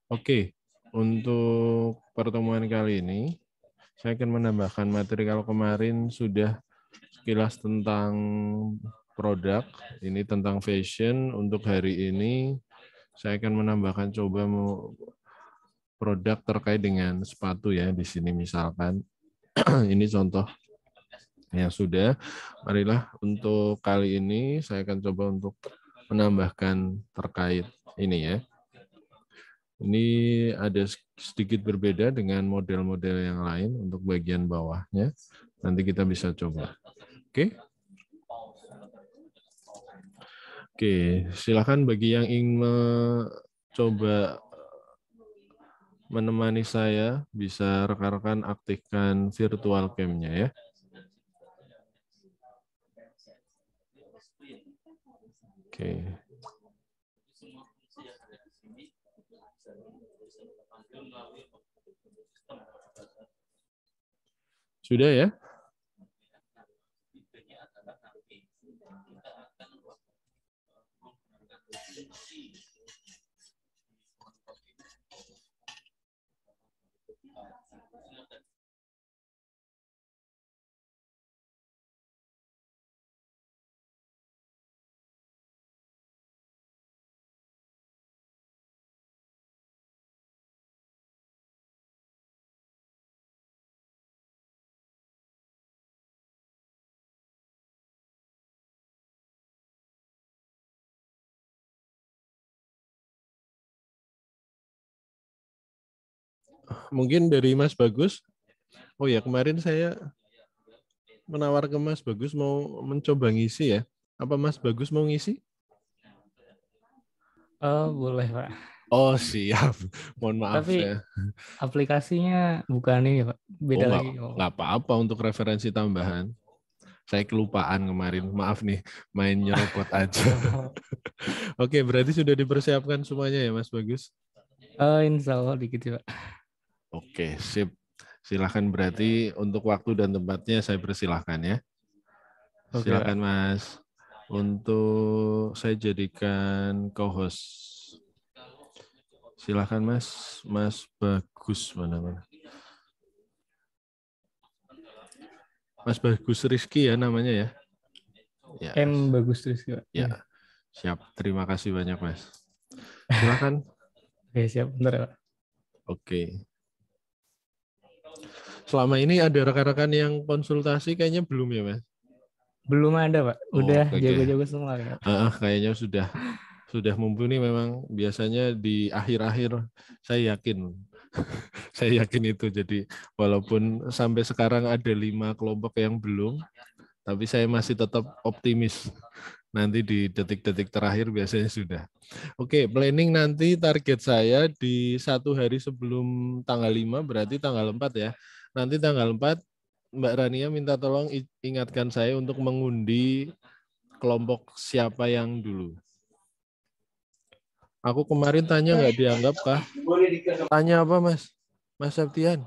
Oke, untuk pertemuan kali ini, saya akan menambahkan materi. Kalau kemarin sudah sekilas tentang produk, ini tentang fashion. Untuk hari ini, saya akan menambahkan coba produk terkait dengan sepatu ya. Di sini misalkan, ini contoh yang sudah. Marilah untuk kali ini, saya akan coba untuk menambahkan terkait ini ya. Ini ada sedikit berbeda dengan model-model yang lain untuk bagian bawahnya. Nanti kita bisa coba. Oke. Oke, silakan bagi yang ingin mencoba menemani saya, bisa rekan-rekan aktifkan virtual cam-nya ya. Oke. Sudah ya? Mungkin dari Mas Bagus. Oh ya, kemarin saya menawar ke Mas Bagus mau mencoba ngisi ya. Apa Mas Bagus mau ngisi? Oh, boleh, Pak. Oh, siap. Mohon maaf Tapi saya. aplikasinya bukan ini, Pak. Oh, Beda lagi. Oh. nggak apa-apa untuk referensi tambahan. Saya kelupaan kemarin. Maaf nih, main nyerobot aja. Oke, berarti sudah dipersiapkan semuanya ya, Mas Bagus? Insya Allah dikit, Pak. Oke, sip. Silahkan berarti untuk waktu dan tempatnya saya persilahkan ya. Oke, Pak. Silakan Mas. Untuk saya jadikan co-host. Silakan Mas. Mas Bagus mana-mana. Mas Bagus Rizky ya namanya ya. Ya. M bagus terus, Pak. Ya. Siap. Terima kasih banyak Mas. Silakan. Oke, siap. Bentar, ya, Pak. Oke. Selama ini ada rekan-rekan yang konsultasi kayaknya belum ya Mas? Belum ada, Pak. Oh, Udah oke. jago-jago semua, ya. Kayaknya sudah mumpuni memang biasanya di akhir-akhir saya yakin saya yakin itu. Jadi walaupun sampai sekarang ada 5 kelompok yang belum, tapi saya masih tetap optimis. Nanti di detik-detik terakhir biasanya sudah. Oke, planning nanti target saya di 1 hari sebelum tanggal 5, berarti tanggal 4 ya. Nanti tanggal 4 Mbak Rania minta tolong ingatkan saya untuk mengundi kelompok siapa yang dulu. Aku kemarin tanya nggak dianggap kah? Tanya apa Mas? Mas Septian?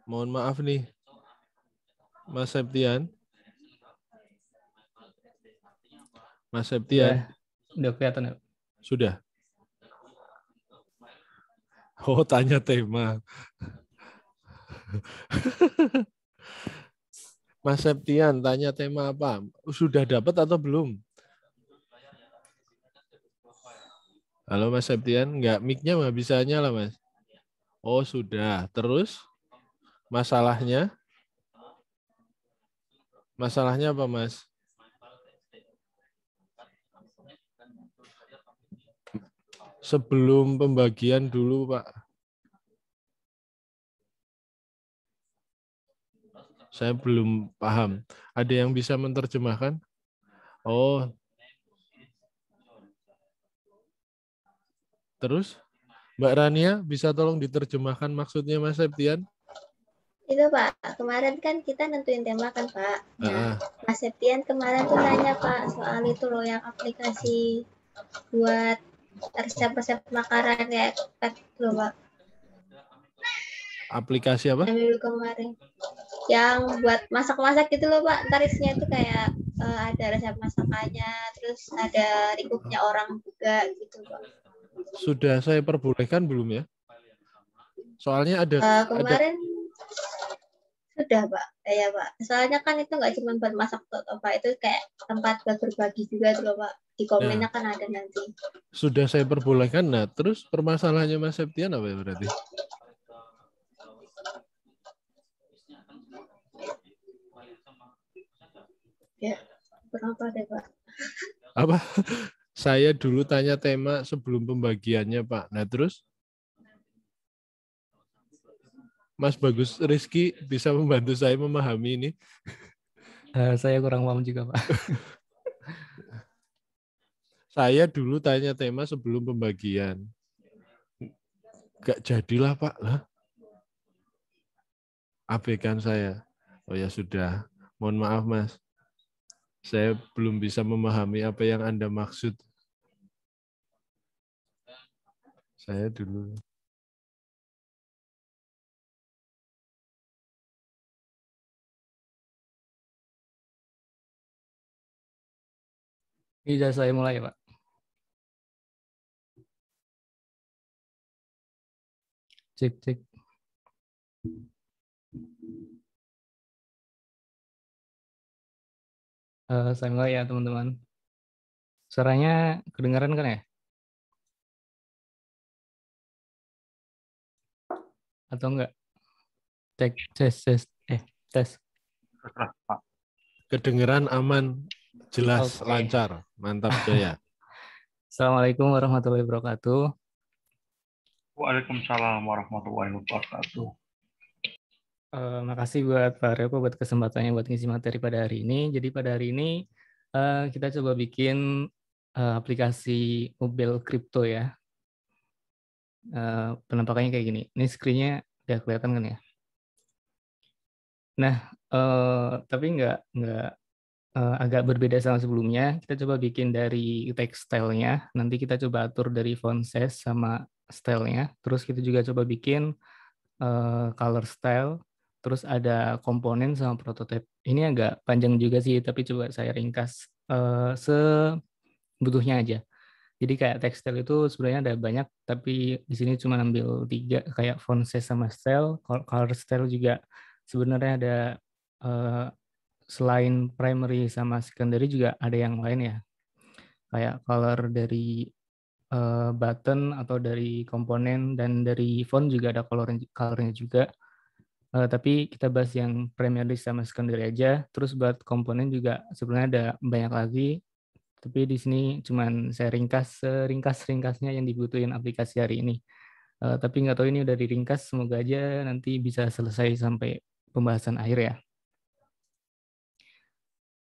Mohon maaf nih. Mas Septian? Mas Septian? Udah kelihatan, ya. Sudah? Oh, tanya tema. Mas Septian, tanya tema apa? Sudah dapat atau belum? Halo Mas Septian, mic-nya nggak bisa nyala Mas? Oh sudah, terus masalahnya? Masalahnya apa Mas? Sebelum pembagian dulu Pak. Saya belum paham. Ada yang bisa menerjemahkan? Oh. Terus? Mbak Rania, bisa tolong diterjemahkan maksudnya Mas Septian? Itu Pak, kemarin kan kita nentuin tema kan Pak. Nah, Mas Septian kemarin tuh nanya Pak soal itu loh yang aplikasi buat resep-resep makanan kayak loh Pak. Aplikasi apa? Yang dulu kemarin. yang buat masak-masak gitu loh Pak. Ntar isinya itu kayak ada resep masakannya, terus ada recook-nya orang juga gitu Pak. Sudah saya perbolehkan belum ya? Soalnya ada Kemarin sudah Pak, ya Pak. Soalnya kan itu nggak cuma buat masak tuh Pak, itu kayak tempat buat berbagi juga tuh Pak. Di komennya kan ada nanti. Sudah saya perbolehkan. Nah, terus permasalahannya Mas Septian apa ya berarti? Ya, berapa deh Pak? Apa? Saya dulu tanya tema sebelum pembagiannya Pak. Nah terus Mas Bagus Rizky bisa membantu saya memahami ini? Saya kurang paham juga Pak. Saya dulu tanya tema sebelum pembagian. Gak jadilah Pak. Lah. Abaikan saya. Oh ya sudah. Mohon maaf Mas. Saya belum bisa memahami apa yang Anda maksud. Saya dulu. Ini saya mulai Pak. Cek. Saya mulai ya teman-teman. Suaranya kedengaran kan ya? Atau enggak? Tes. Kedengeran aman, jelas, Oke. lancar, mantap jaya. Assalamualaikum warahmatullahi wabarakatuh. Waalaikumsalam warahmatullahi wabarakatuh. Makasih buat Pak Repo buat kesempatannya buat ngisi materi pada hari ini. Jadi pada hari ini kita coba bikin aplikasi mobil kripto ya. Penampakannya kayak gini. Ini screen-nya udah kelihatan kan ya? Nah, tapi nggak agak berbeda sama sebelumnya. Kita coba bikin dari text style-nya. Nanti kita coba atur dari font size sama style-nya. Terus kita juga coba bikin color style. Terus ada komponen sama prototype. Ini agak panjang juga sih, tapi coba saya ringkas sebutuhnya aja. Jadi kayak tekstil itu sebenarnya ada banyak, tapi di sini cuma ambil 3, kayak font size sama style. Color style juga sebenarnya ada selain primary sama secondary juga ada yang lain ya. Kayak color dari button atau dari komponen, dan dari font juga ada colornya juga. Tapi kita bahas yang primary sama secondary aja. Terus buat komponen juga sebenarnya ada banyak lagi. Tapi di sini cuman saya ringkas-ringkasnya yang dibutuhin aplikasi hari ini. Tapi nggak tahu ini udah diringkas, semoga aja nanti bisa selesai sampai pembahasan akhir ya.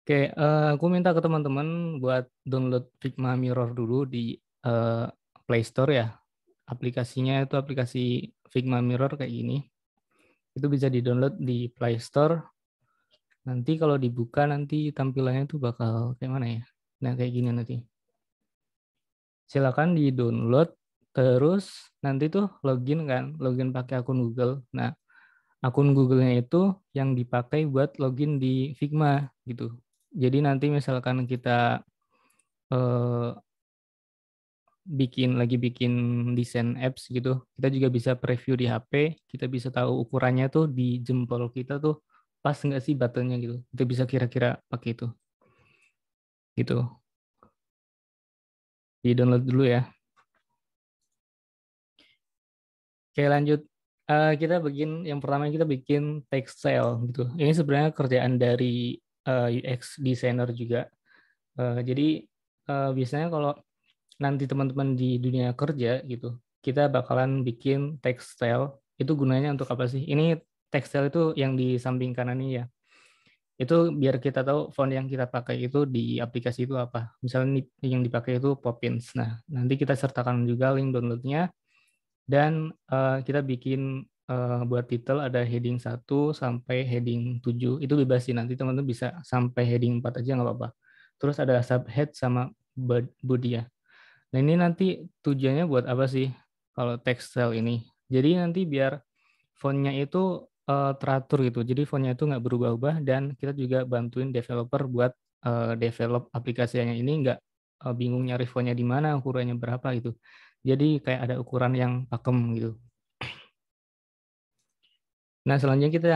Oke, aku minta ke teman-teman buat download Figma Mirror dulu di Play Store ya. Aplikasinya itu aplikasi Figma Mirror kayak gini. Itu bisa di-download di Play Store. Nanti kalau dibuka nanti tampilannya itu bakal kayak mana ya? Nah, kayak gini nanti. Silakan di-download, terus nanti tuh login pakai akun Google. Nah, akun Google-nya itu yang dipakai buat login di Figma gitu. Jadi nanti misalkan kita bikin desain apps gitu, kita juga bisa preview di HP, kita bisa tahu ukurannya tuh di jempol kita tuh pas nggak sih buttonnya gitu. Kita bisa kira-kira pakai itu. Gitu. Di download dulu ya. Oke, lanjut. Yang pertama kita bikin text style gitu. Ini sebenarnya kerjaan dari UX designer juga. Jadi biasanya kalau nanti teman-teman di dunia kerja gitu, kita bakalan bikin text style. Itu gunanya untuk apa sih? Ini text style itu yang di samping kanan ini ya. Itu biar kita tahu font yang kita pakai itu di aplikasi itu apa. Misalnya yang dipakai itu Poppins. Nah, nanti kita sertakan juga link downloadnya. Dan kita bikin buat title ada heading 1 sampai heading 7. Itu bebas sih, nanti teman-teman bisa sampai heading 4 aja nggak apa-apa. Terus ada subhead sama body ya. Nah, ini nanti tujuannya buat apa sih kalau text style ini? Jadi nanti biar fontnya itu teratur gitu. Jadi fontnya itu nggak berubah-ubah, dan kita juga bantuin developer buat develop aplikasinya ini, nggak bingung nyari fontnya di mana, ukurannya berapa gitu. Jadi kayak ada ukuran yang pakem gitu. Nah, selanjutnya kita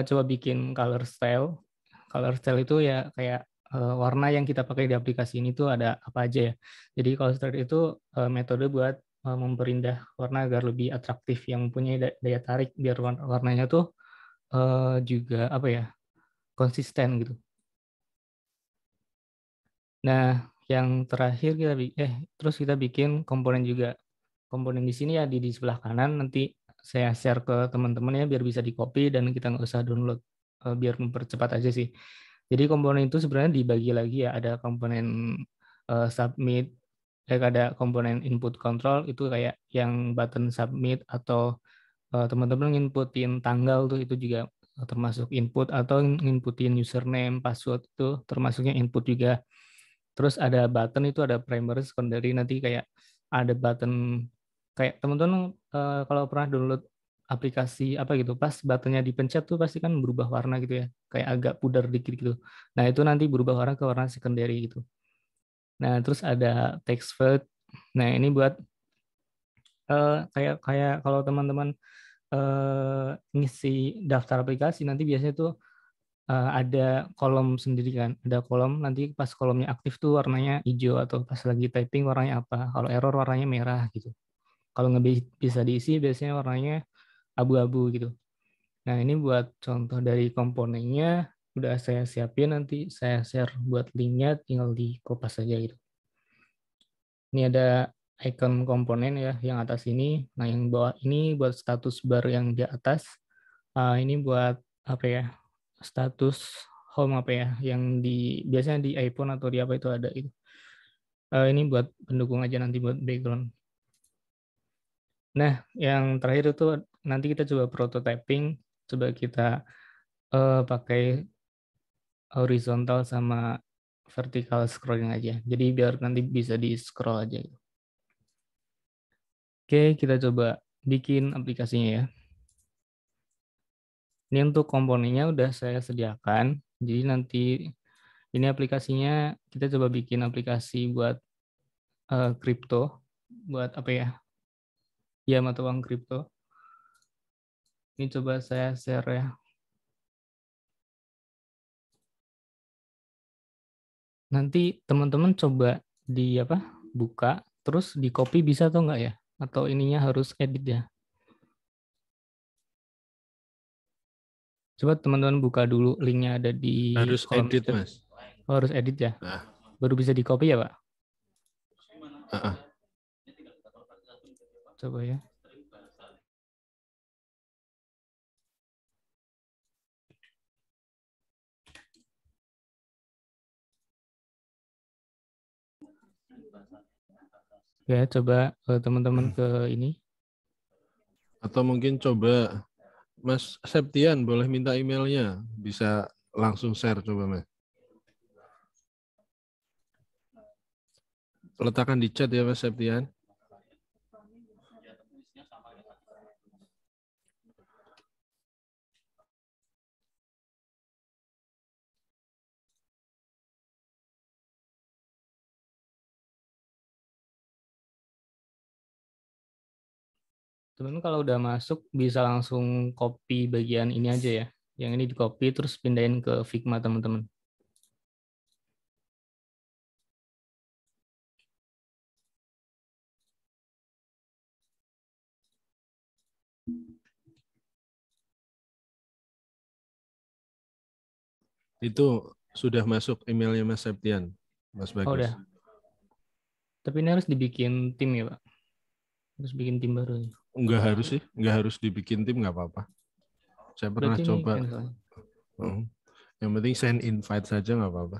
coba bikin color style. Color style itu ya kayak warna yang kita pakai di aplikasi ini tuh ada apa aja ya. Jadi color style itu metode buat memperindah warna agar lebih atraktif, yang mempunyai daya tarik, biar warnanya tuh juga apa ya, konsisten gitu. Nah, yang terakhir terus kita bikin komponen juga. Komponen di sini ya di sebelah kanan, nanti saya share ke teman-teman ya biar bisa di-copy dan kita nggak usah download, biar mempercepat aja sih. Jadi komponen itu sebenarnya dibagi lagi ya, ada komponen submit, ada komponen input control, itu kayak yang button submit, atau teman-teman nginputin tanggal tuh, itu juga termasuk input, atau nginputin username, password, itu termasuknya input juga. Terus ada button, itu ada primary, secondary, nanti kayak ada button kayak teman-teman kalau pernah download aplikasi apa gitu, pas buttonnya dipencet tuh pasti kan berubah warna gitu ya, kayak agak pudar dikit gitu. Nah, itu nanti berubah warna ke warna secondary gitu. Nah, terus ada text field. Nah, ini buat kayak kalau teman-teman ngisi daftar aplikasi, nanti biasanya tuh ada kolom sendiri kan, ada kolom, nanti pas kolomnya aktif tuh warnanya hijau, atau pas lagi typing warnanya apa, kalau error warnanya merah gitu. Kalau nggak bisa diisi biasanya warnanya abu-abu gitu. Nah, ini buat contoh dari komponennya udah saya siapin, nanti saya share buat linknya, tinggal di kopas saja gitu. Ini ada icon komponen ya yang atas ini. Nah, yang bawah ini buat status bar yang di atas. Ini buat apa ya? Status home apa ya? Yang biasanya di iPhone atau di apa itu ada itu. Ini buat pendukung aja, nanti buat background. Nah, yang terakhir itu nanti kita coba prototyping. Coba kita pakai horizontal sama vertical scrolling aja. Jadi biar nanti bisa di scroll aja. Oke, kita coba bikin aplikasinya ya. Ini untuk komponennya udah saya sediakan. Jadi nanti ini aplikasinya, kita coba bikin aplikasi buat kripto, buat apa ya? Ya, mata uang kripto. Ini coba saya share ya. Nanti teman-teman coba buka, terus di copy bisa atau enggak ya? Atau ininya harus edit ya? Coba teman-teman buka dulu, linknya ada di Harus kolom edit, chat. Mas. Oh, harus edit ya? Nah. Baru bisa di copy ya, Pak? Coba ya. Ya, coba teman-teman ke ini. Atau mungkin coba Mas Septian boleh minta emailnya, bisa langsung share coba Mas. Letakkan di chat ya Mas Septian. Teman-teman kalau udah masuk bisa langsung copy bagian ini aja ya. Yang ini di copy terus pindahin ke Figma teman-teman. Itu sudah masuk emailnya Mas Septian, Mas Bagus. Oh, udah. Tapi ini harus dibikin tim ya, Pak? Harus bikin tim baru. Enggak harus sih, enggak harus dibikin tim, nggak apa-apa. Saya pernah Berarti coba. ini Yang penting send invite saja nggak apa-apa.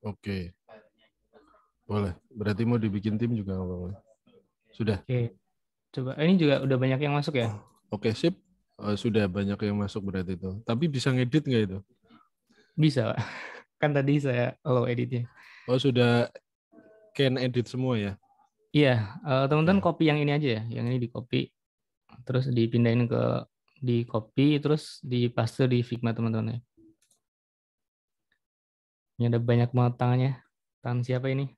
Oke. Boleh. Berarti mau dibikin tim juga nggak apa-apa. Sudah. Oke. Coba. Ini juga udah banyak yang masuk ya? Oke, sip. Sudah banyak yang masuk berarti itu. Tapi bisa ngedit nggak itu? Bisa, Pak. Kan tadi saya low editnya. Sudah can edit semua ya? Iya, teman-teman Oke. copy yang ini aja ya. Yang ini di copy, terus dipindahin di copy, terus di paste di Figma teman-teman ya. Ini ada banyak banget tangannya. Tangan siapa ini?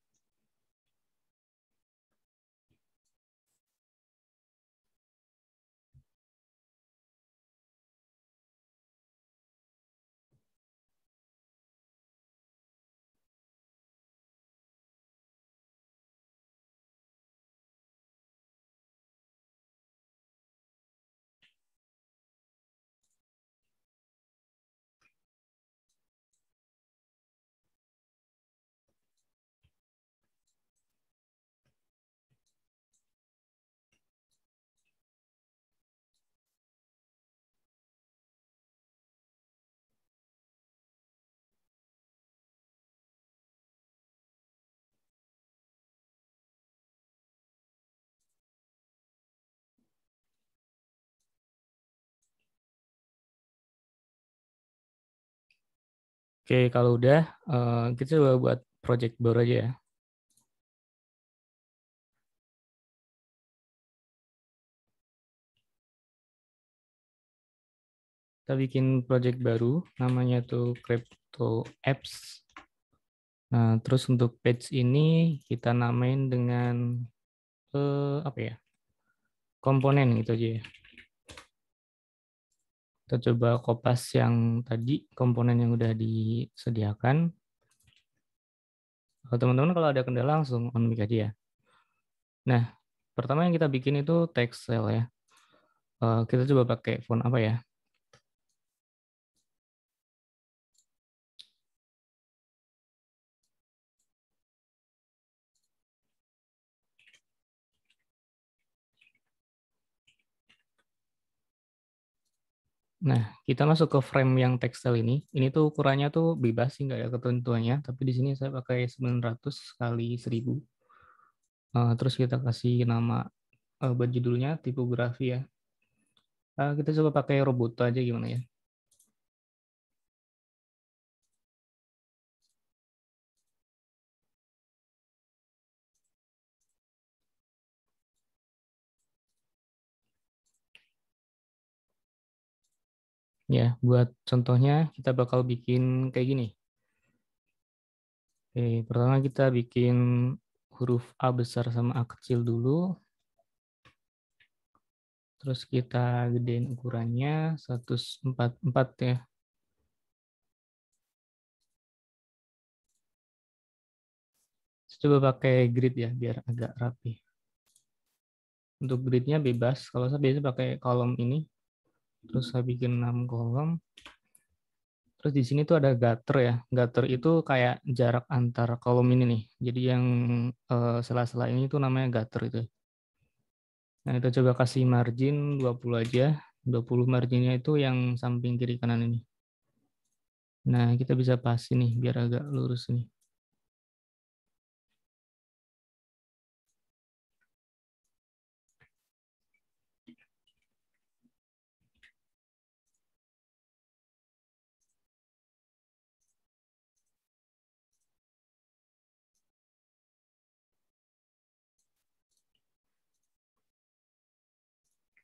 Oke, kalau udah, kita coba buat project baru aja ya. Kita bikin project baru, namanya tuh Crypto Apps. Nah, terus untuk page ini kita namain dengan apa ya? Komponen gitu aja ya. Kita coba kopas yang tadi, komponen yang udah disediakan. Teman-teman kalau ada kendala langsung on mic aja ya. Nah, pertama yang kita bikin itu text cell ya. Kita coba pakai font apa ya? Nah, kita masuk ke frame yang tekstil ini. Ini tuh ukurannya tuh bebas sih, nggak ada ketentuannya. Tapi di sini saya pakai 900 kali 1000. Terus kita kasih nama buat judulnya tipografi ya. Kita coba pakai Roboto aja gimana ya. Ya, buat contohnya kita bakal bikin kayak gini. Oke, pertama kita bikin huruf A besar sama A kecil dulu. Terus kita gedein ukurannya 144 ya. Coba pakai grid ya biar agak rapi. Untuk gridnya bebas. Kalau saya biasa pakai kolom ini. Terus saya bikin 6 kolom. Terus di sini tuh ada gutter ya. Gutter itu kayak jarak antar kolom ini nih. Jadi yang sela-sela ini tuh namanya gutter itu. Nah, kita coba kasih margin 20 aja. 20 marginnya itu yang samping kiri kanan ini. Nah, kita bisa pas ini biar agak lurus nih.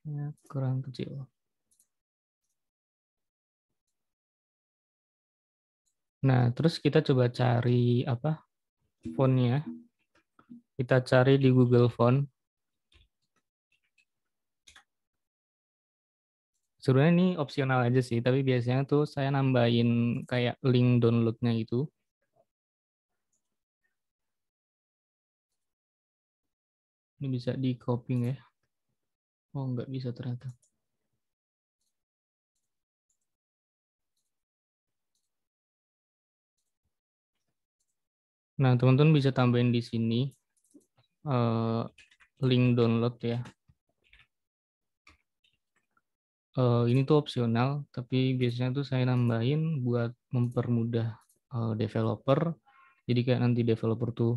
Ya, kurang kecil. Nah, terus kita coba cari apa? Fontnya. Kita cari di Google Font. Sebenarnya ini opsional aja sih, tapi biasanya tuh saya nambahin kayak link downloadnya itu. Ini bisa di copy ya? Oh, nggak bisa ternyata. Nah, teman-teman bisa tambahin di sini link download ya. Ini tuh opsional, tapi biasanya tuh saya nambahin buat mempermudah developer. Jadi kayak nanti developer tuh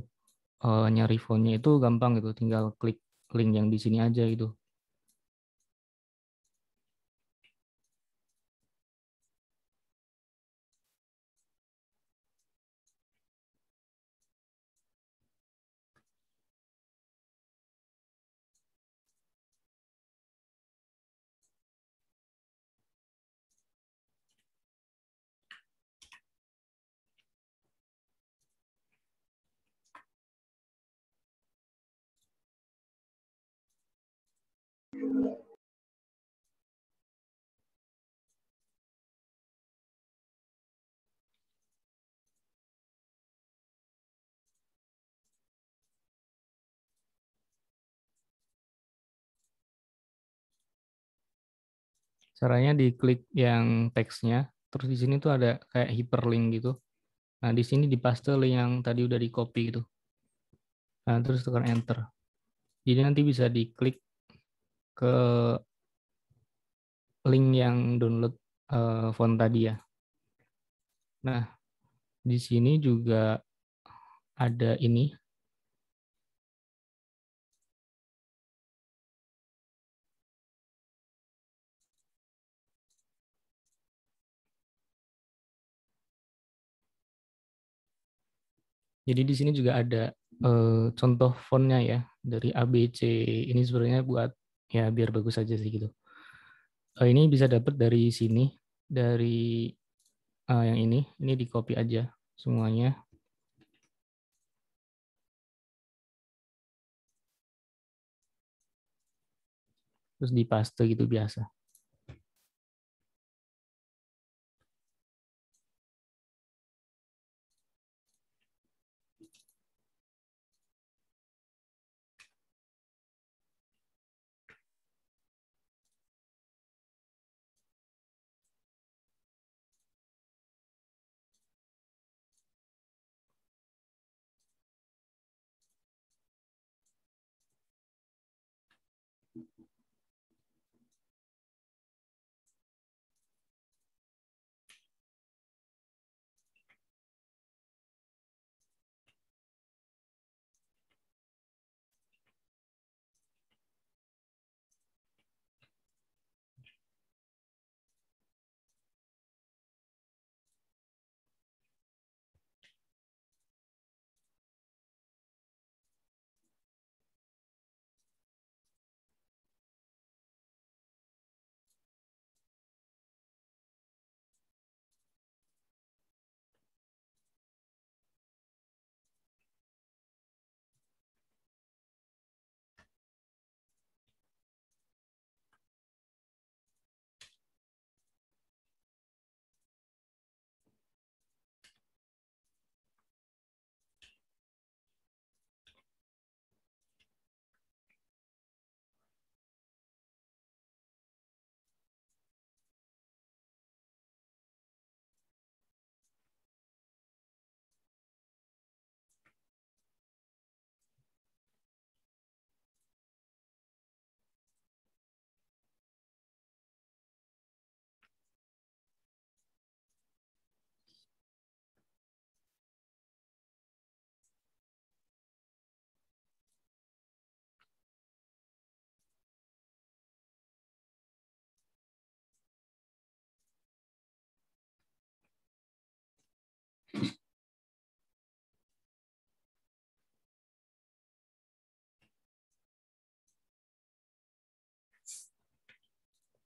nyari fontnya itu gampang gitu, tinggal klik link yang di sini aja gitu. Caranya diklik yang teksnya, terus di sini tuh ada kayak hyperlink gitu. Nah, di sini dipaste link yang tadi udah di copy gitu. Nah, terus tekan enter. Jadi nanti bisa diklik ke link yang download font tadi ya. Nah, di sini juga ada ini. Jadi di sini juga ada contoh fontnya ya dari ABC. Ini sebenarnya buat ya biar bagus aja sih gitu. Ini bisa dapat dari sini, dari yang ini di copy aja semuanya. Terus di paste gitu biasa.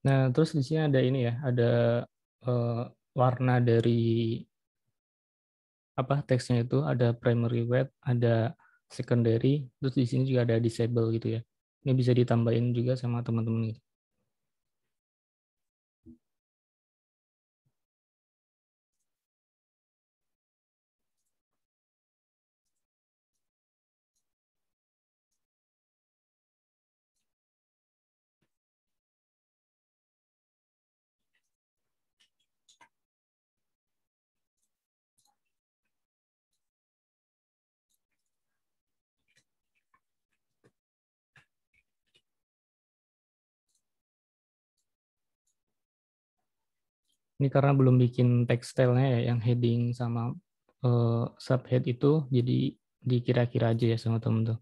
Nah, terus di sini ada ini ya, ada warna dari apa teksnya itu, ada primary web, ada secondary, terus di sini juga ada disable gitu ya. Ini bisa ditambahin juga sama teman-teman gitu. Ini karena belum bikin tekstilnya ya, yang heading sama subhead itu, jadi dikira-kira aja ya sama temen tuh.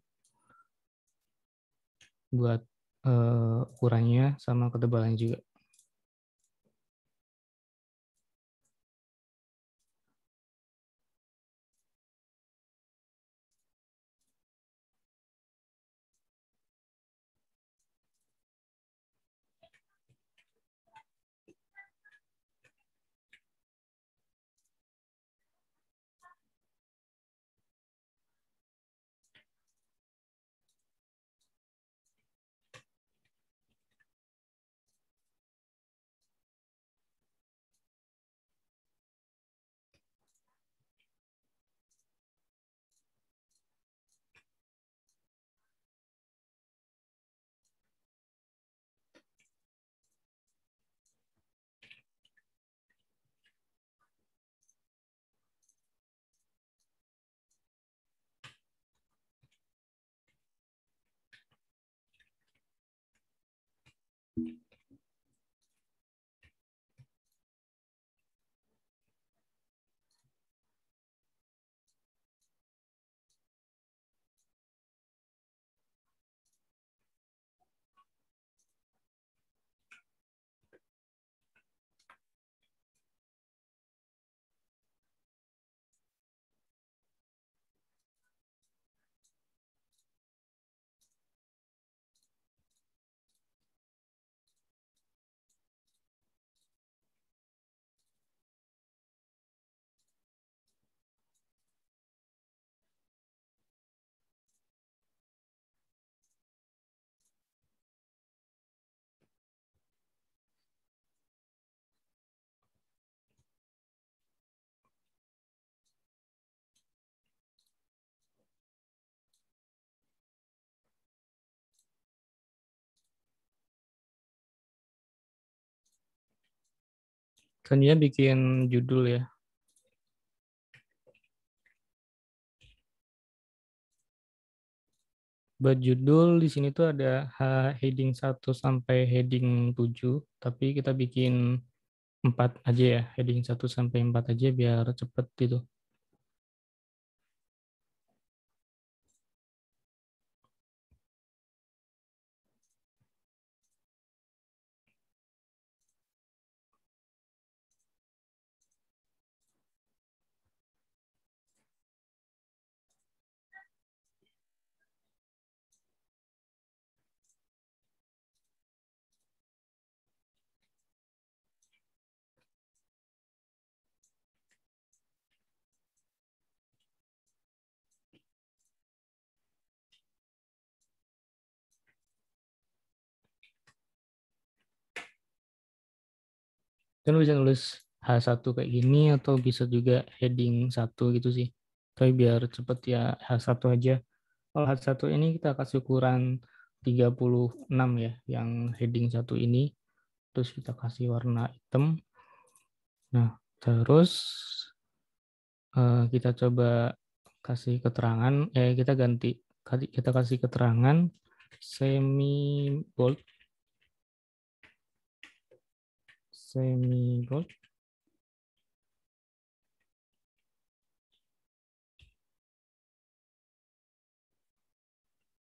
Buat ukurannya sama ketebalannya juga. Selanjutnya bikin judul ya. Buat judul di sini tuh ada heading 1 sampai heading 7, tapi kita bikin 4 aja ya, heading 1 sampai 4 aja biar cepet gitu. Kan bisa nulis H1 kayak gini atau bisa juga heading 1 gitu sih. Tapi biar cepet ya H1 aja. Kalau H1 ini kita kasih ukuran 36 ya, yang heading 1 ini. Terus kita kasih warna hitam. Nah, terus kita coba kasih keterangan, kita kasih keterangan semi bold, semi bold.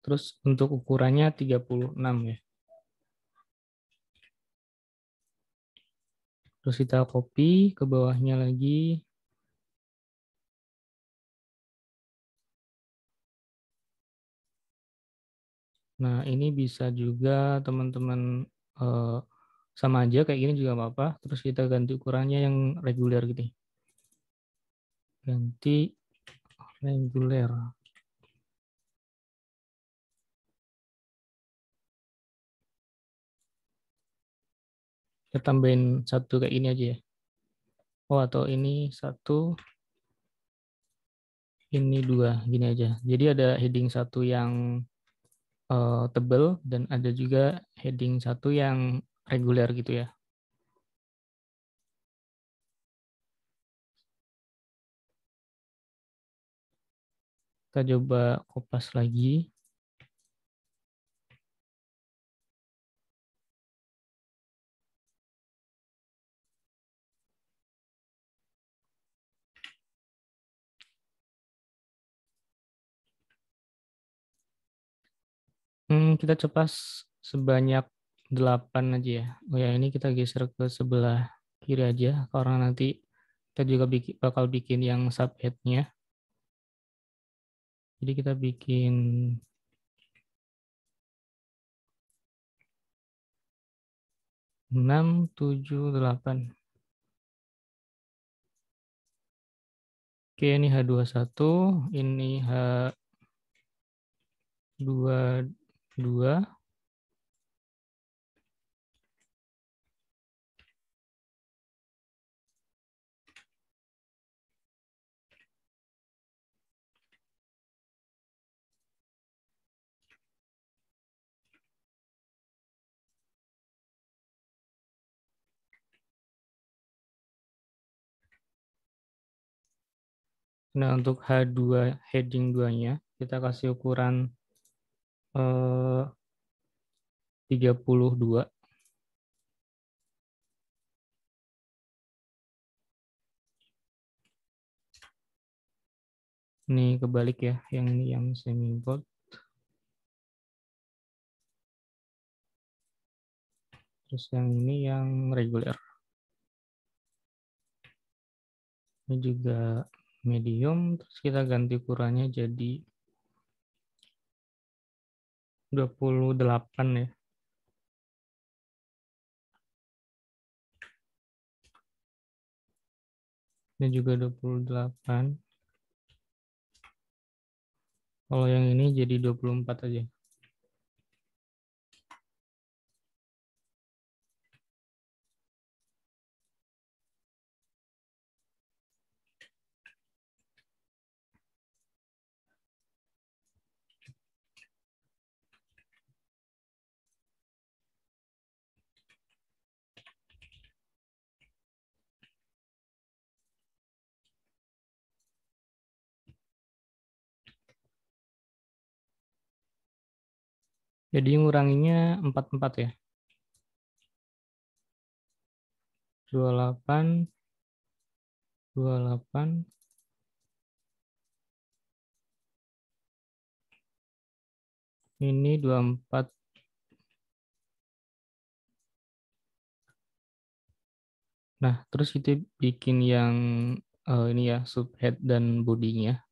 Terus untuk ukurannya 36 ya. Terus kita copy ke bawahnya lagi. Nah, ini bisa juga teman-teman sama aja kayak gini juga apa-apa. Terus kita ganti ukurannya yang reguler gitu. Ganti reguler. Kita tambahin 1 kayak ini aja ya. Oh, atau ini 1, ini 2, gini aja. Jadi ada heading 1 yang tebal dan ada juga heading 1 yang reguler gitu ya. Kita coba kopas lagi. Kita cepas sebanyak 8 aja ya. Oh ya, ini kita geser ke sebelah kiri aja karena nanti kita juga bakal bikin yang subhead-nya. Jadi kita bikin 6, 7, 8. Oke, ini H21, ini H22. Nah, untuk H2 heading 2-nya kita kasih ukuran 32. Ini kebalik ya, yang ini yang semi bold. Terus yang ini yang reguler. Ini juga medium, terus kita ganti ukurannya jadi 28 ya. Ini juga 28. Kalau yang ini jadi 24 aja. Jadi nguranginya 44 ya. 28, 28, ini 24. Nah, terus kita bikin yang ini ya, subhead dan bodinya.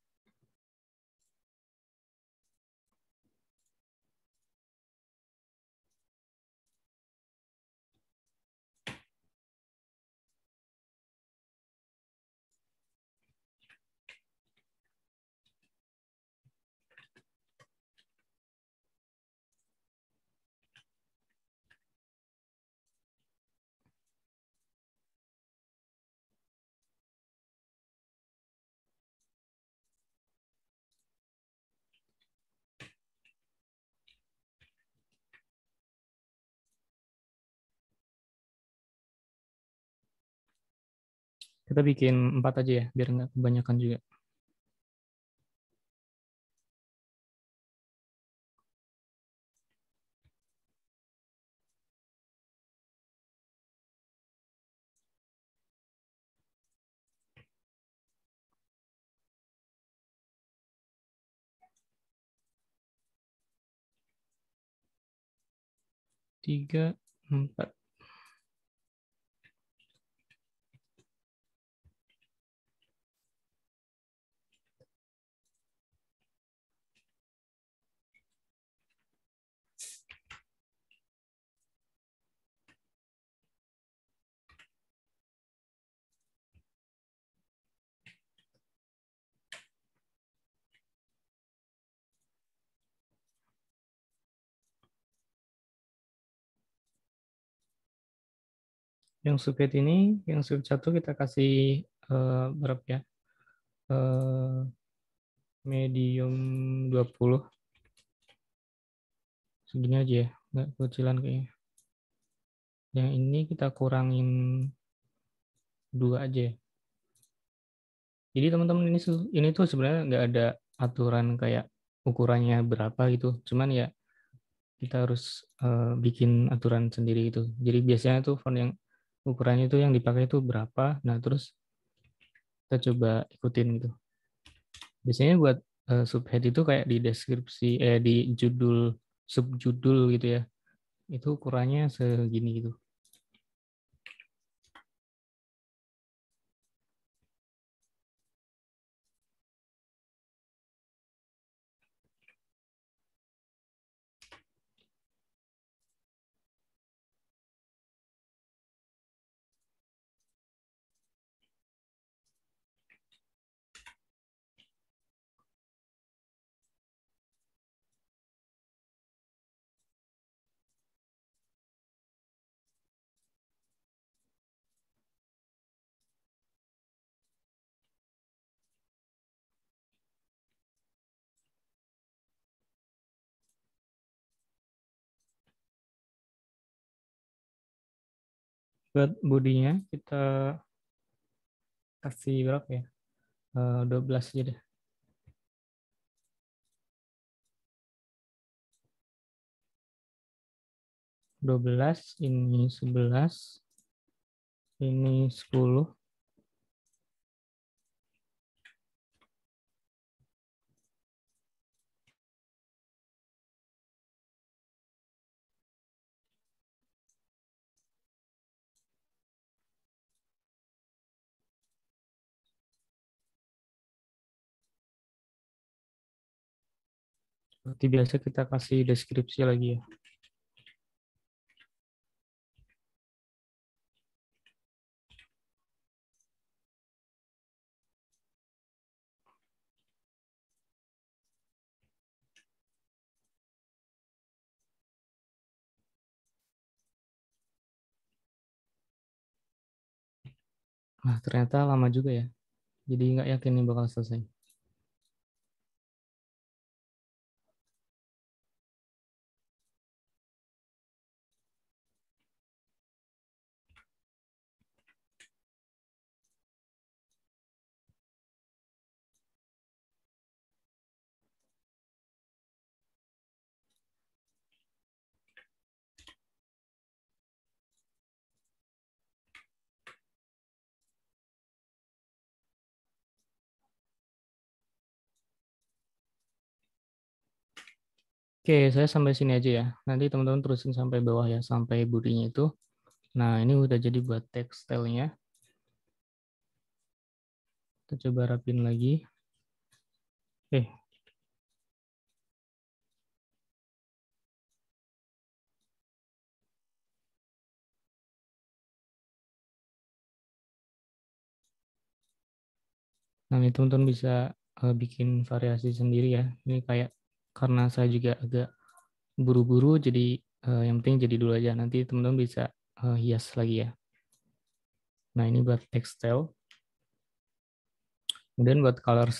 Kita bikin 4 aja ya, biar nggak kebanyakan juga. Tiga, 4. Yang subhead ini, yang subhead 1 kita kasih berapa ya? Medium 20. Segini aja ya, nggak kecilan kayaknya. Yang ini kita kurangin 2 aja ya. Jadi teman-teman ini tuh sebenarnya nggak ada aturan kayak ukurannya berapa gitu. Cuman ya kita harus bikin aturan sendiri gitu. Jadi biasanya tuh font yang ukurannya itu yang dipakai itu berapa. Nah, terus kita coba ikutin gitu. Biasanya buat subhead itu kayak di deskripsi di judul subjudul gitu ya. Itu ukurannya segini gitu. Buat bodinya kita kasih berapa ya? 12 aja deh. 12, ini 11, ini 10. Seperti biasa kita kasih deskripsi lagi ya. Nah, ternyata lama juga ya. Jadi nggak yakin ini bakal selesai. Oke, saya sampai sini aja ya. Nanti teman-teman terusin sampai bawah ya, sampai bodinya itu. Nah, ini udah jadi buat text style-nya. Kita coba rapin lagi. Nah, ini teman-teman bisa bikin variasi sendiri ya. Ini kayak karena saya juga agak buru-buru, jadi yang penting jadi dulu aja. Nanti teman-teman bisa hias lagi ya. Nah, ini buat text style. Kemudian buat color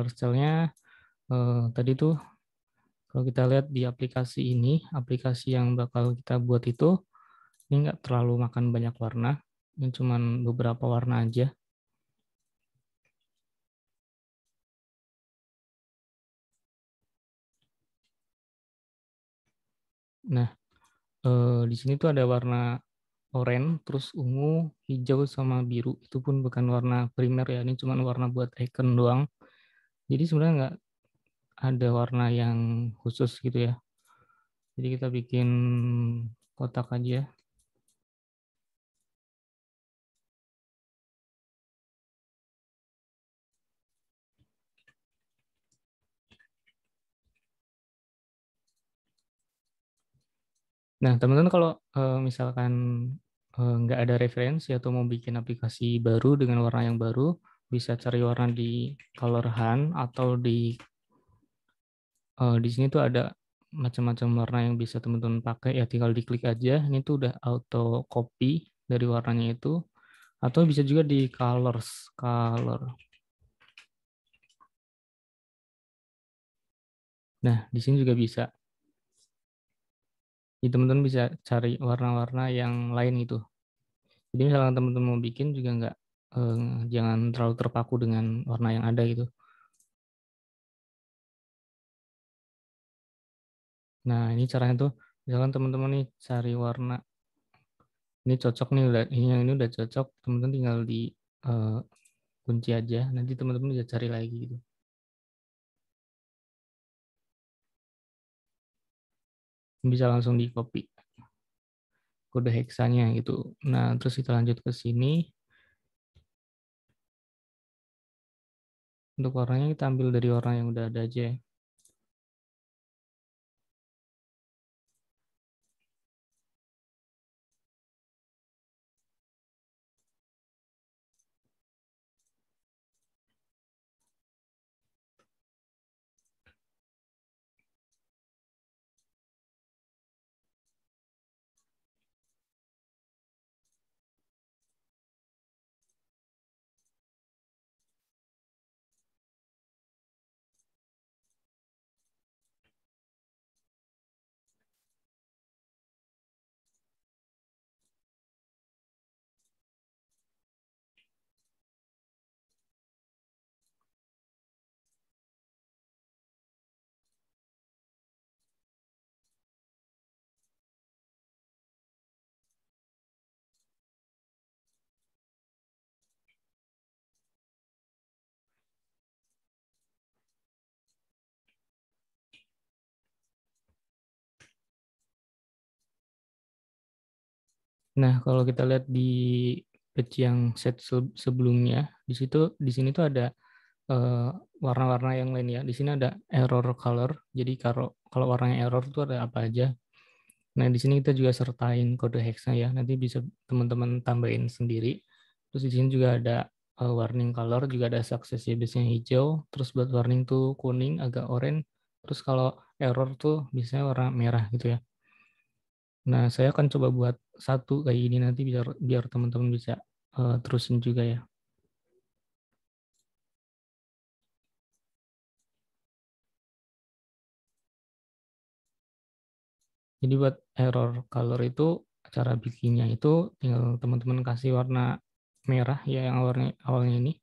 style-nya tadi tuh kalau kita lihat di aplikasi ini, aplikasi yang bakal kita buat itu, ini nggak terlalu makan banyak warna. Ini cuma beberapa warna aja. Nah, di sini tuh ada warna oranye, terus ungu, hijau, sama biru. Itu pun bukan warna primer ya, ini cuma warna buat icon doang. Jadi sebenarnya nggak ada warna yang khusus gitu ya. Jadi kita bikin kotak aja. Nah, teman-teman kalau misalkan nggak ada referensi atau mau bikin aplikasi baru dengan warna yang baru, bisa cari warna di Color Hunt atau di sini tuh ada macam-macam warna yang bisa teman-teman pakai ya, tinggal diklik aja. Ini tuh udah auto copy dari warnanya itu, atau bisa juga di color. Nah, di sini juga bisa. Jadi teman-teman bisa cari warna-warna yang lain gitu. Jadi misalnya teman-teman mau bikin juga nggak jangan terlalu terpaku dengan warna yang ada gitu. Nah, ini caranya tuh, misalkan teman-teman nih cari warna, ini cocok nih, ini udah cocok, teman-teman tinggal di eh, kunci aja, nanti teman-teman bisa cari lagi gitu. Bisa langsung di copy kode heksanya gitu. Nah, terus kita lanjut ke sini. Untuk warnanya kita ambil dari warna yang udah ada aja ya. Nah, kalau kita lihat di page yang set sebelumnya, di sini tuh ada eh, warna-warna yang lain ya. Di sini ada error color. Jadi kalau warnanya error tuh ada apa aja. Nah, di sini kita juga sertain kode hexnya ya. Nanti bisa teman-teman tambahin sendiri. Terus di sini juga ada warning color, juga ada success ya biasanya hijau. Terus buat warning tuh kuning, agak oranye. Terus kalau error tuh biasanya warna merah gitu ya. Nah, saya akan coba buat satu kayak gini nanti biar teman-teman bisa terusin juga ya. Jadi buat error color itu cara bikinnya itu tinggal teman-teman kasih warna merah ya yang awalnya ini.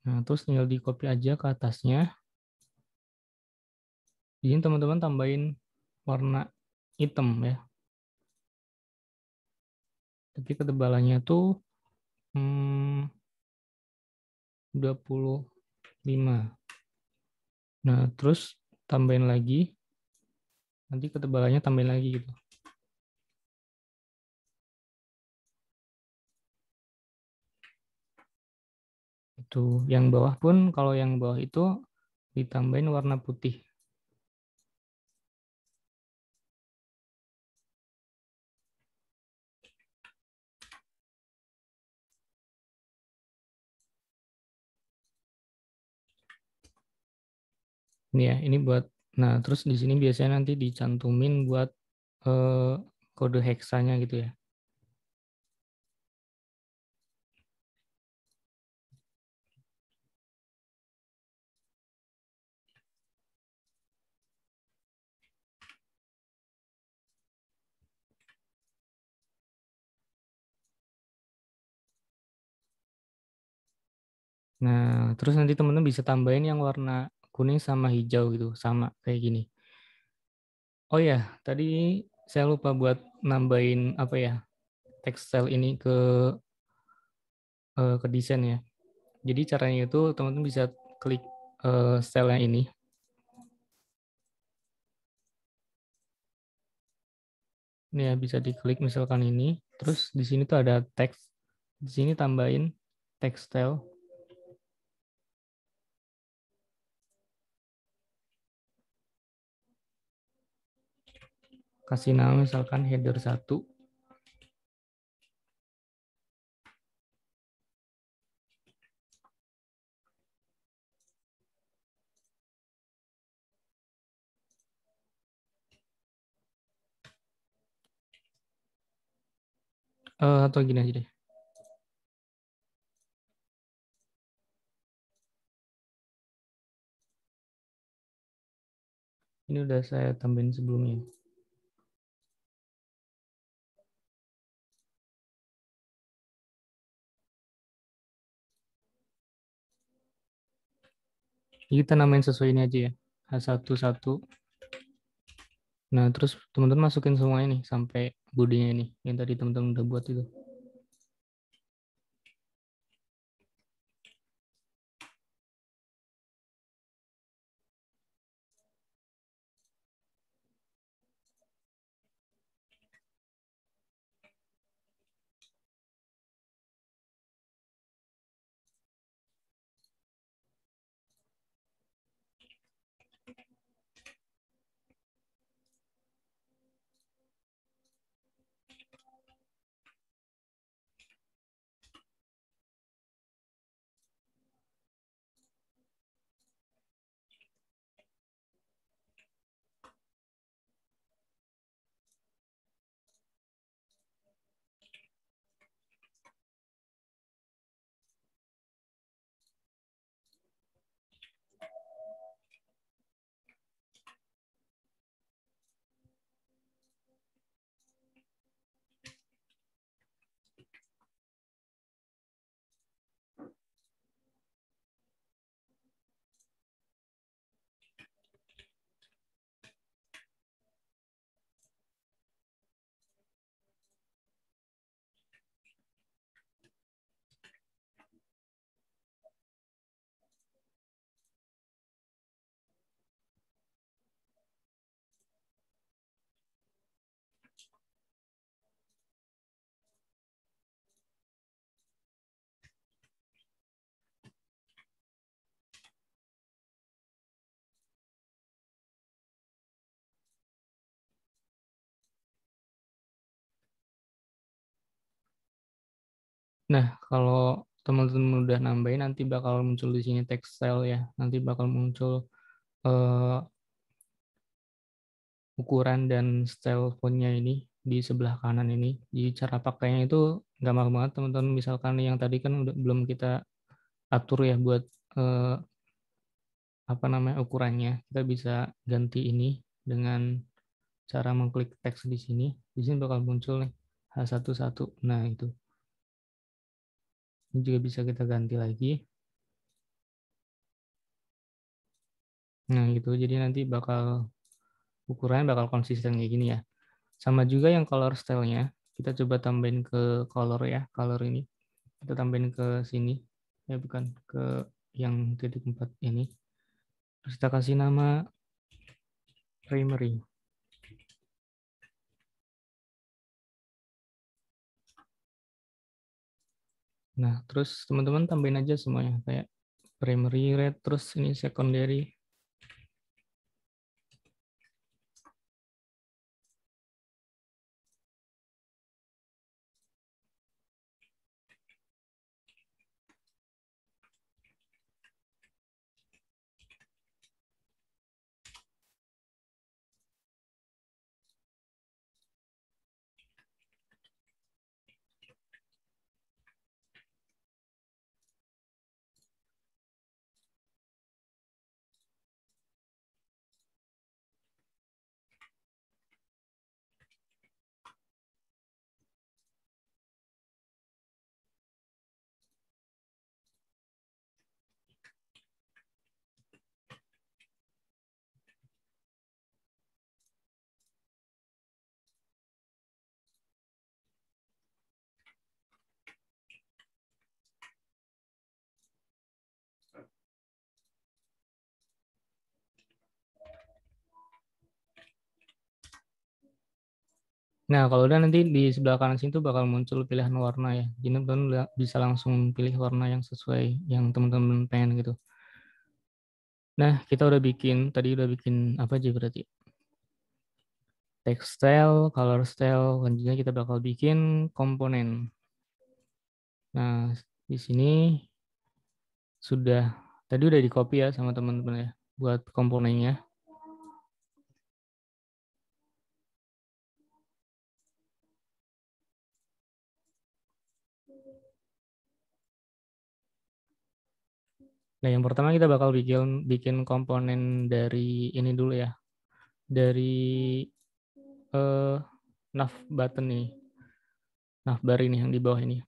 Nah, terus tinggal di copy aja ke atasnya. Di sini teman-teman tambahin warna hitam ya. Tapi ketebalannya tuh 25. Nah, terus tambahin lagi, nanti ketebalannya tambahin lagi gitu. Itu yang bawah pun, kalau yang bawah itu ditambahin warna putih. Ini ya, ini buat, nah terus di sini biasanya nanti dicantumin buat kode heksanya gitu ya. Nah, terus nanti teman-teman bisa tambahin yang warna kuning sama hijau gitu, sama kayak gini. Oh ya, tadi saya lupa buat nambahin apa ya, text cell ini ke desain ya. Jadi caranya itu teman-teman bisa klik cell yang ini. Ini ya bisa diklik misalkan ini. Terus di sini tuh ada teks. Di sini tambahin text cell. Kasih nama misalkan header 1. Atau gini aja deh. Ini udah saya tambahin sebelumnya. Kita namain sesuai ini aja ya. H11. Nah, terus teman-teman masukin semua ini sampai bodinya ini yang tadi teman-teman udah buat itu. Nah, kalau teman-teman udah nambahin, nanti bakal muncul di sini text cell ya. Nanti bakal muncul ukuran dan style fontnya ini di sebelah kanan ini. Jadi cara pakainya itu gampang banget teman-teman. Misalkan yang tadi kan udah belum kita atur ya buat apa namanya ukurannya. Kita bisa ganti ini dengan cara mengklik teks di sini. Di sini bakal muncul nih H11. Nah, itu. Ini juga bisa kita ganti lagi. Nah, gitu. Jadi nanti ukurannya bakal konsisten kayak gini ya. Sama juga yang color style-nya. kita coba tambahin ke color ya, color ini. Kita tambahin ke sini, ya bukan ke yang titik 4 ini. Terus kita kasih nama primary. Nah, terus teman-teman tambahin aja semuanya kayak primary red, terus ini secondary. Nah, kalau udah nanti di sebelah kanan sini tuh bakal muncul pilihan warna ya. Jadi teman-teman bisa langsung pilih warna yang sesuai yang teman-teman pengen gitu. Nah, kita udah bikin, tadi udah bikin apa aja berarti? Text style, color style, selanjutnya kita bakal bikin komponen. Nah, di sini sudah, tadi udah di copy ya sama teman-teman ya, buat komponennya. Nah, yang pertama kita bakal bikin komponen dari ini dulu ya, dari nav button nih, navbar ini yang di bawah ini.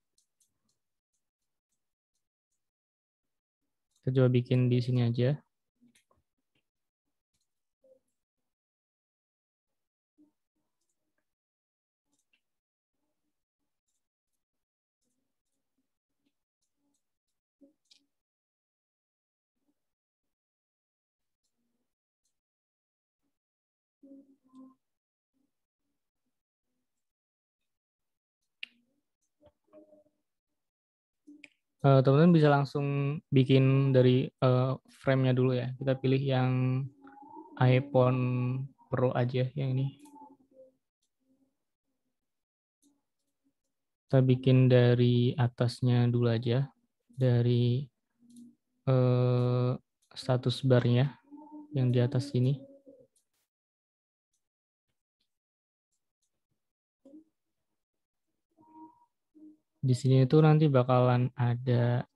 Kita coba bikin di sini aja. Teman-teman bisa langsung bikin dari frame-nya dulu ya. Kita pilih yang iPhone Pro aja yang ini. Kita bikin dari atasnya dulu aja, dari status barnya yang di atas sini. Di sini itu nanti bakalan ada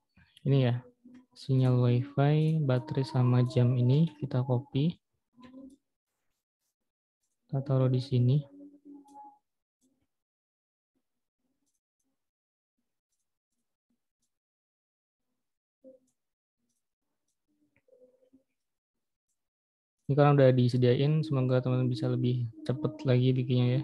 ini ya, sinyal WiFi, baterai sama jam ini kita copy. Kita taruh di sini. Ini karena udah disediain, semoga teman-teman bisa lebih cepat lagi bikinnya ya.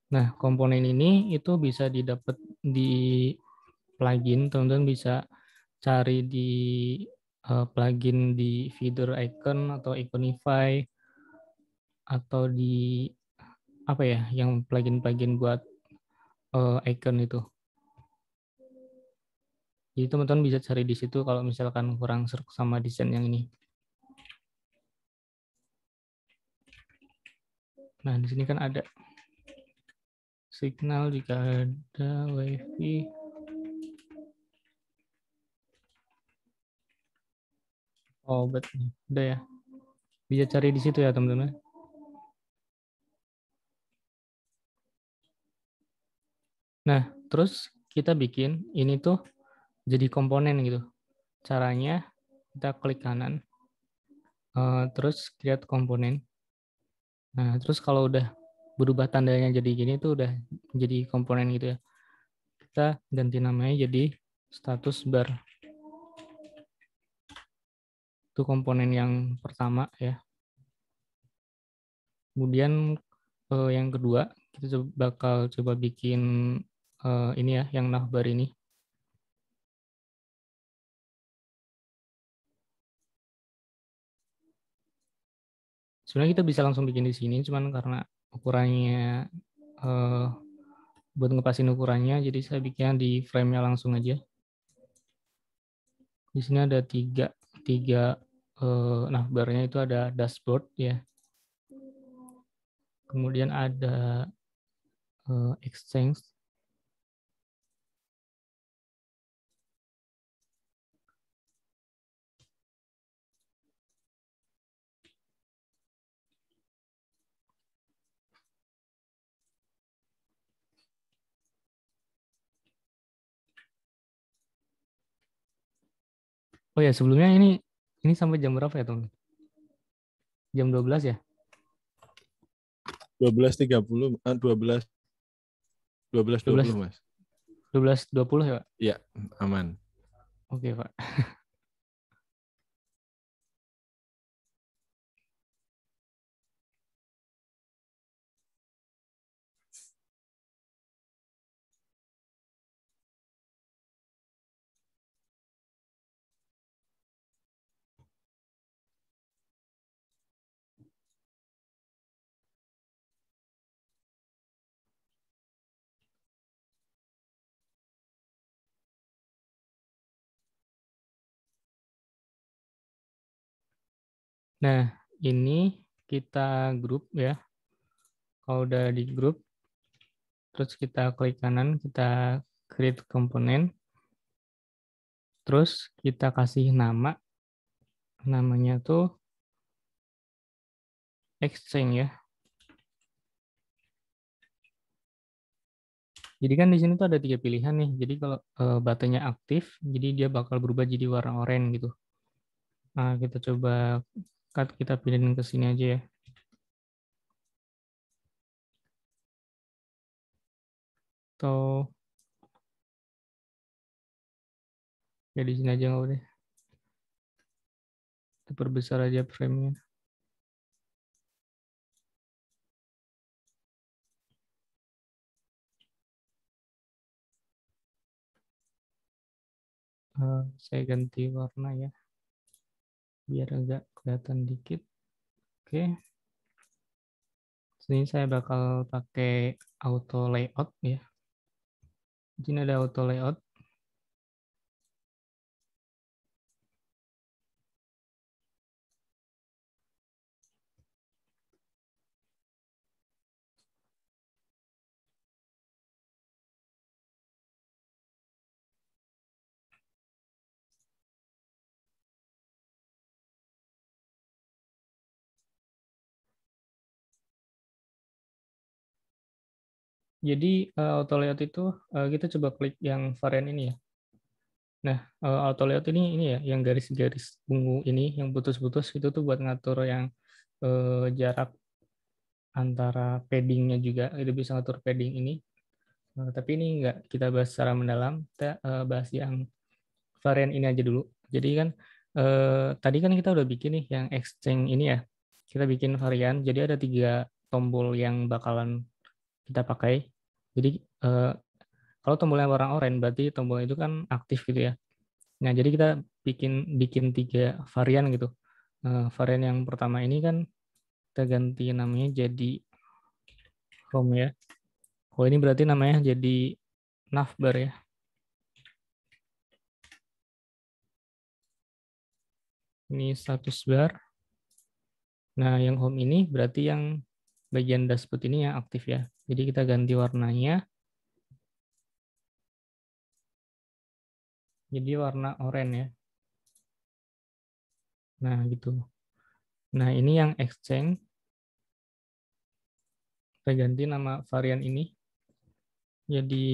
Nah, komponen ini itu bisa didapat di plugin, teman-teman bisa cari di plugin di feeder icon atau iconify atau di apa ya, yang plugin-plugin buat icon itu. Jadi teman-teman bisa cari di situ kalau misalkan kurang serk sama desain yang ini. Nah, di sini kan ada signal jika ada WiFi. Oh, betul. Udah ya. Bisa cari di situ ya, teman-teman. Nah, terus kita bikin ini tuh jadi komponen gitu. Caranya kita klik kanan, terus create komponen. Nah, terus kalau udah berubah tandanya jadi gini tuh udah jadi komponen gitu ya. Kita ganti namanya jadi status bar. Itu komponen yang pertama ya. Kemudian yang kedua kita bakal coba bikin ini ya, yang navbar ini. Sebenarnya kita bisa langsung bikin di sini, cuman karena ukurannya buat ngepasin ukurannya, jadi saya bikin di frame-nya langsung aja. Di sini ada tiga navbarnya itu ada dashboard ya. Kemudian ada exchange. Oh ya, sebelumnya ini sampai jam berapa ya, teman? Jam 12 ya? 12.30, 12.20 Mas. 12.20 ya, Pak? Iya, aman. Oke, Pak. Nah, ini kita grup ya. Kalau udah di grup, terus kita klik kanan, kita create komponen. Terus kita kasih nama, namanya tuh exchange ya. Jadi kan di sini tuh ada 3 pilihan nih. Jadi kalau baterainya aktif, jadi dia bakal berubah jadi warna oranye gitu. Nah, kita coba kita pilihin ke sini aja ya. Atau ya di sini aja nggak boleh. Kita perbesar aja frame-nya. Saya ganti warna ya, biar agak kelihatan dikit. Oke. Sini saya bakal pakai auto layout ya. Di sini ada auto layout. Jadi auto layout itu kita coba klik yang varian ini ya. Nah, auto layout ini ya, yang garis-garis ungu ini, yang putus-putus itu tuh buat ngatur yang jarak antara paddingnya juga, itu bisa ngatur padding ini. Tapi ini enggak kita bahas secara mendalam, kita bahas yang varian ini aja dulu. Jadi kan tadi kan kita udah bikin nih yang exchange ini ya, kita bikin varian. Jadi ada 3 tombol yang bakalan kita pakai. Jadi kalau tombolnya warna oranye berarti tombol itu kan aktif gitu ya. Nah, jadi kita bikin 3 varian gitu. Varian yang pertama ini kan kita ganti namanya jadi home ya. Oh, ini berarti namanya jadi navbar ya. Ini status bar. Nah, yang home ini berarti yang bagian dashboard ini yang aktif ya. Jadi kita ganti warnanya. Jadi warna oranye ya. Nah, gitu. Nah, ini yang exchange. Kita ganti nama varian ini. Jadi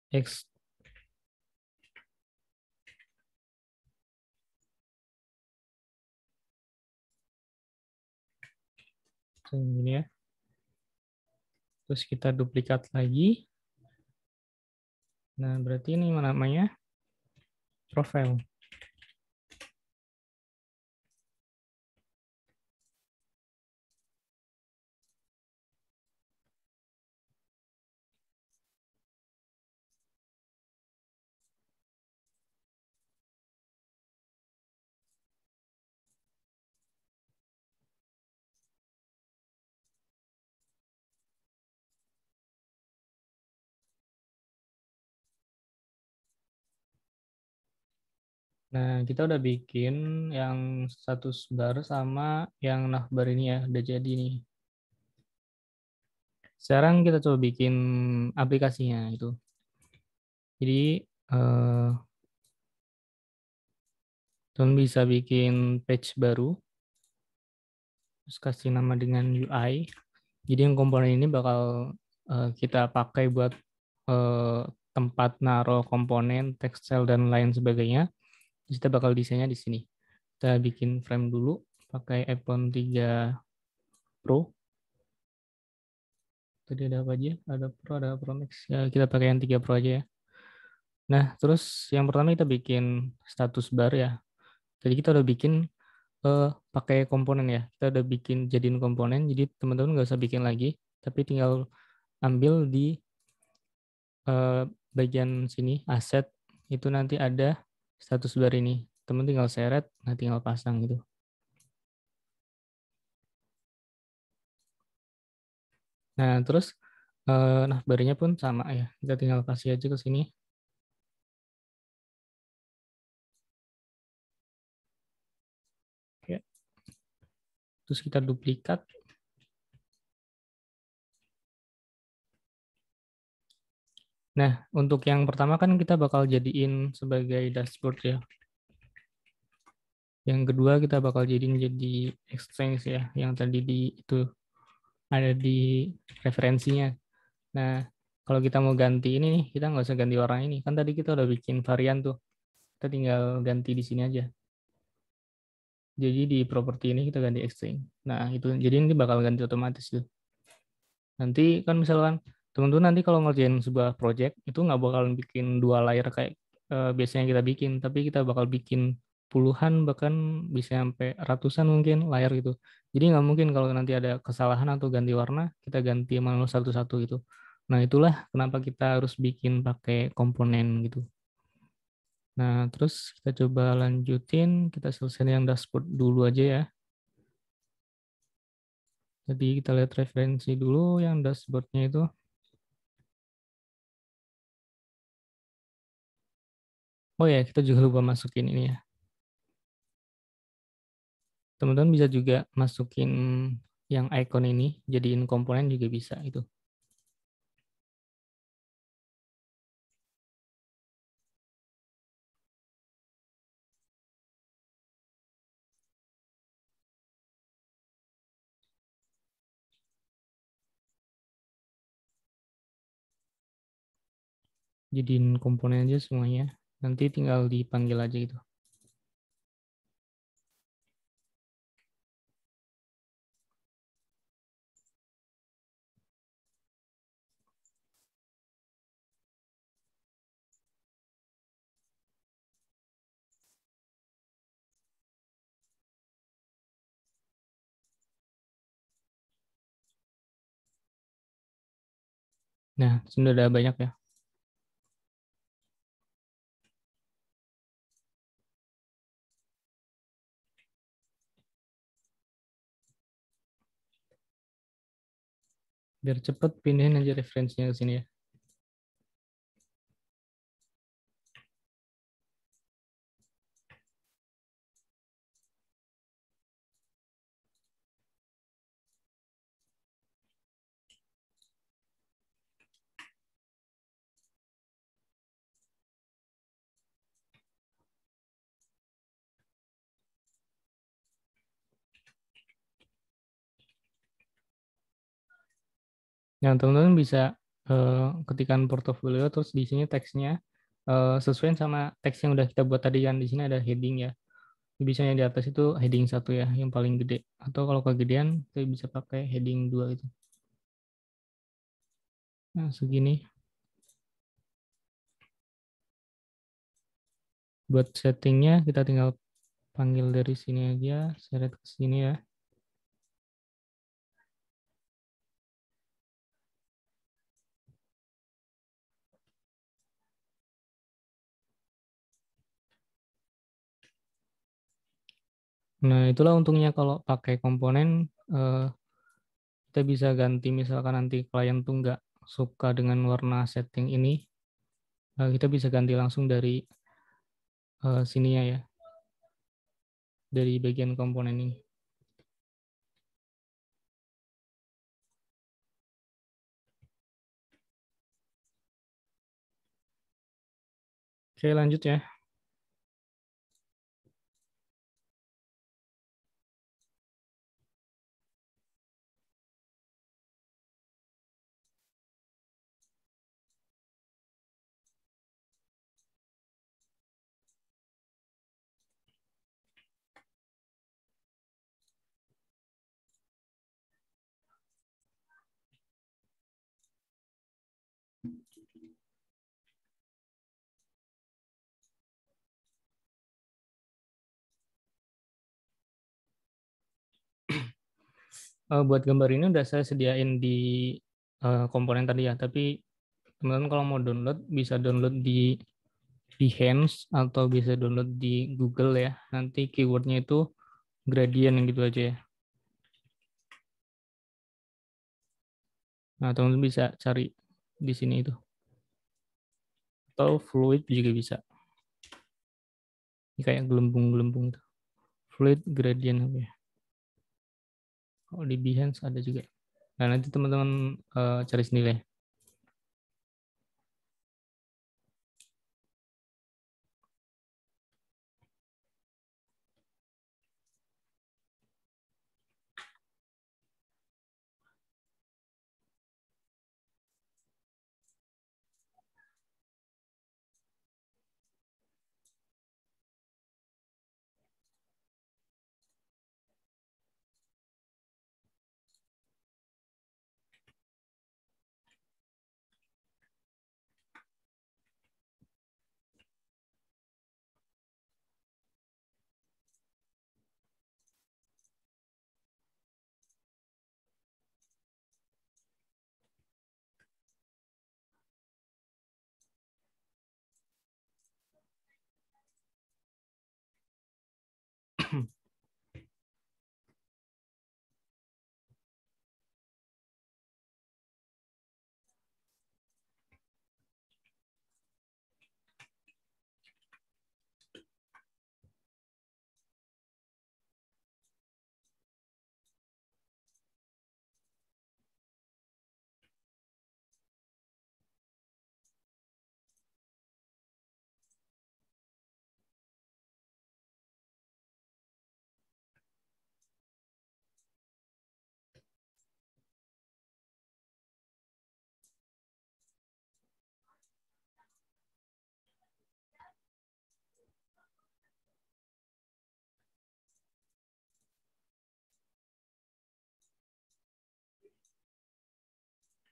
X. Ini ya. Terus kita duplikat lagi. Nah, berarti ini namanya profile. Nah, kita udah bikin yang status bar sama yang navbar ini ya, udah jadi nih. Sekarang kita coba bikin aplikasinya itu. Jadi, teman bisa bikin page baru, terus kasih nama dengan UI. Jadi yang komponen ini bakal kita pakai buat tempat naruh komponen, text cell, dan lain sebagainya. Terus kita bakal desainnya di sini. Kita bikin frame dulu pakai iPhone 3 Pro. Tadi ada apa aja? Ada Pro, ada Pro Max. Ya, kita pakai yang 3 Pro aja ya. Nah, terus yang pertama kita bikin status bar ya. Jadi kita udah bikin pakai komponen ya. Kita udah bikin jadiin komponen, jadi teman-teman nggak usah bikin lagi, tapi tinggal ambil di bagian sini, aset, itu nanti ada status bar ini. Teman tinggal seret, nah tinggal pasang gitu. Nah, terus navbarnya pun sama ya. Kita tinggal kasih aja ke sini. Oke. Terus kita duplikat. Nah, untuk yang pertama kan kita bakal jadiin sebagai dashboard ya. Yang kedua kita bakal jadiin jadi exchange ya, yang tadi itu ada di referensinya. Nah, kalau kita mau ganti ini nih, kita nggak usah ganti warna ini. Kan tadi kita udah bikin varian tuh. Kita tinggal ganti di sini aja. Jadi di properti ini kita ganti exchange. Nah, itu jadi ini bakal ganti otomatis tuh. Nanti kan misalkan teman-teman nanti kalau ngerjain sebuah project itu nggak bakalan bikin 2 layer kayak biasanya kita bikin, tapi kita bakal bikin puluhan bahkan bisa sampai ratusan mungkin layar gitu. Jadi nggak mungkin kalau nanti ada kesalahan atau ganti warna kita ganti manual satu-satu gitu. Nah itulah kenapa kita harus bikin pakai komponen gitu. Nah terus kita coba lanjutin, kita selesai yang dashboard dulu aja ya. Jadi kita lihat referensi dulu yang dashboardnya itu. Oh ya, kita juga lupa masukin ini ya. Teman-teman bisa juga masukin yang icon ini, jadiin komponen juga bisa itu. Jadiin komponen aja semuanya. Nanti tinggal dipanggil aja gitu. Nah, sudah ada banyak ya. Biar cepet pindahin aja referensinya ke sini ya. Yang teman-teman bisa ketikkan portofolio terus di sini teksnya sesuai sama teks yang udah kita buat tadi kan, di sini ada heading ya. Biasanya di atas itu heading 1 ya, yang paling gede. Atau kalau kegedean, kita bisa pakai heading 2 itu. Nah, segini. Buat settingnya, kita tinggal panggil dari sini aja, seret ke sini ya. Nah, itulah untungnya kalau pakai komponen, kita bisa ganti, misalkan nanti klien tuh nggak suka dengan warna setting ini, kita bisa ganti langsung dari sininya ya, dari bagian komponen ini. Oke, lanjut ya. Buat gambar ini udah saya sediain di komponen tadi ya, tapi teman-teman kalau mau download bisa download di Behance atau bisa download di Google ya. Nanti keywordnya itu gradient gitu aja ya. Nah, teman-teman bisa cari di sini itu. Atau fluid juga bisa. Ini kayak gelembung-gelembung itu. Fluid gradient apa ya. Kalau di Behance ada juga. Nah, nanti teman-teman cari sendiri ya.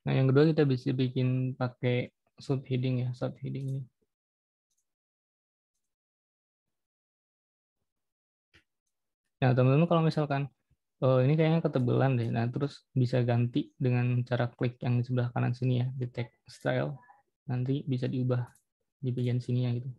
Nah, yang kedua kita bisa bikin pakai subheading ya, subheading ini. Nah, teman-teman kalau misalkan ini kayaknya ketebelan deh. Nah, terus bisa ganti dengan cara klik yang di sebelah kanan sini ya, di text style. Nanti bisa diubah di bagian sini ya gitu.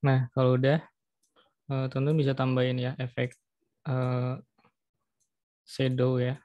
Nah, kalau udah, tentu bisa tambahin ya efek shadow ya.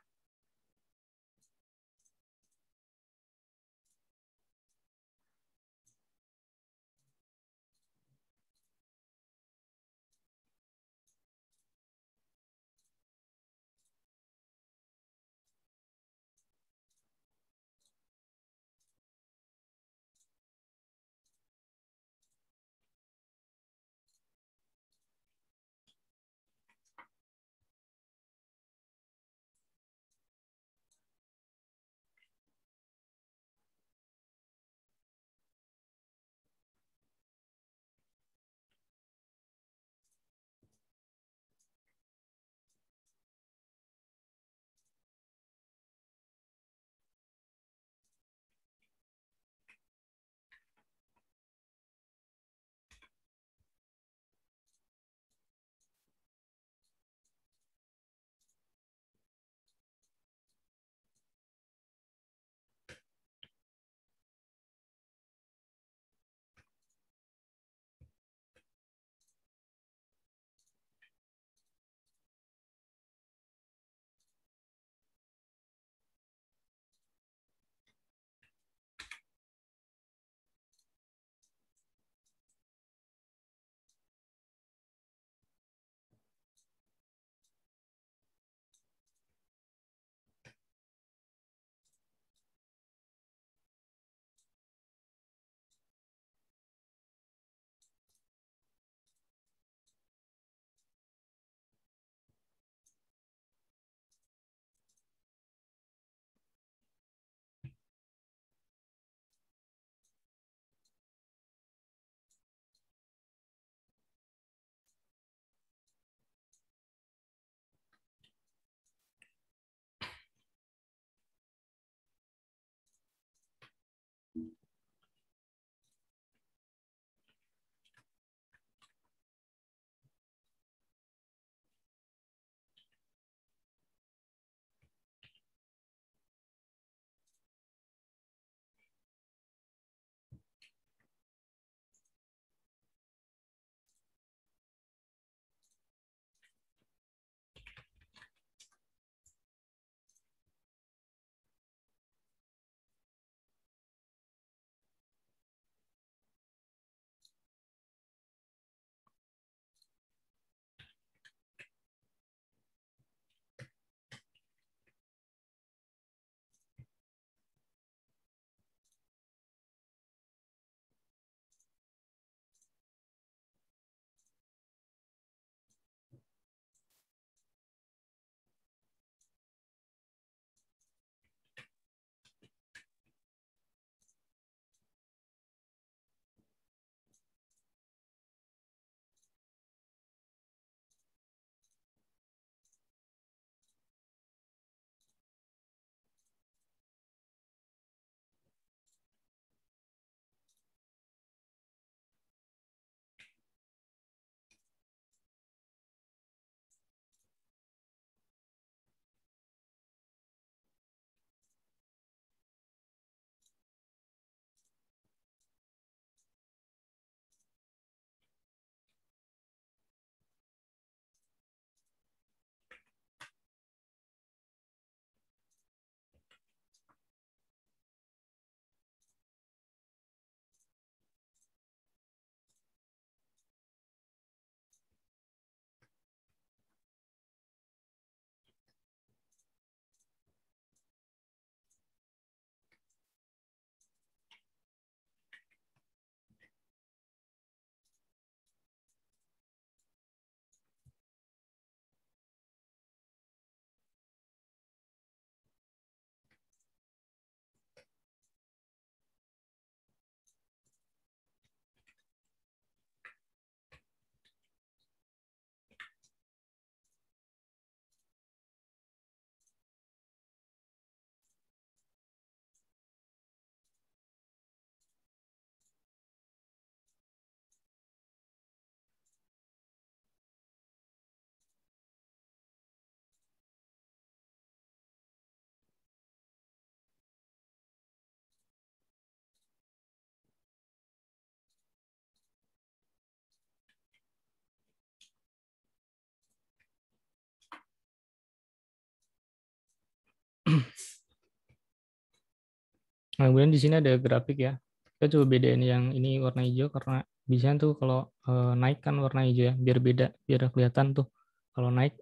Nah, kemudian di sini ada grafik ya. Kita coba bedain yang ini warna hijau karena biasanya tuh kalau naik kan warna hijau ya, biar beda, biar kelihatan tuh. Kalau naik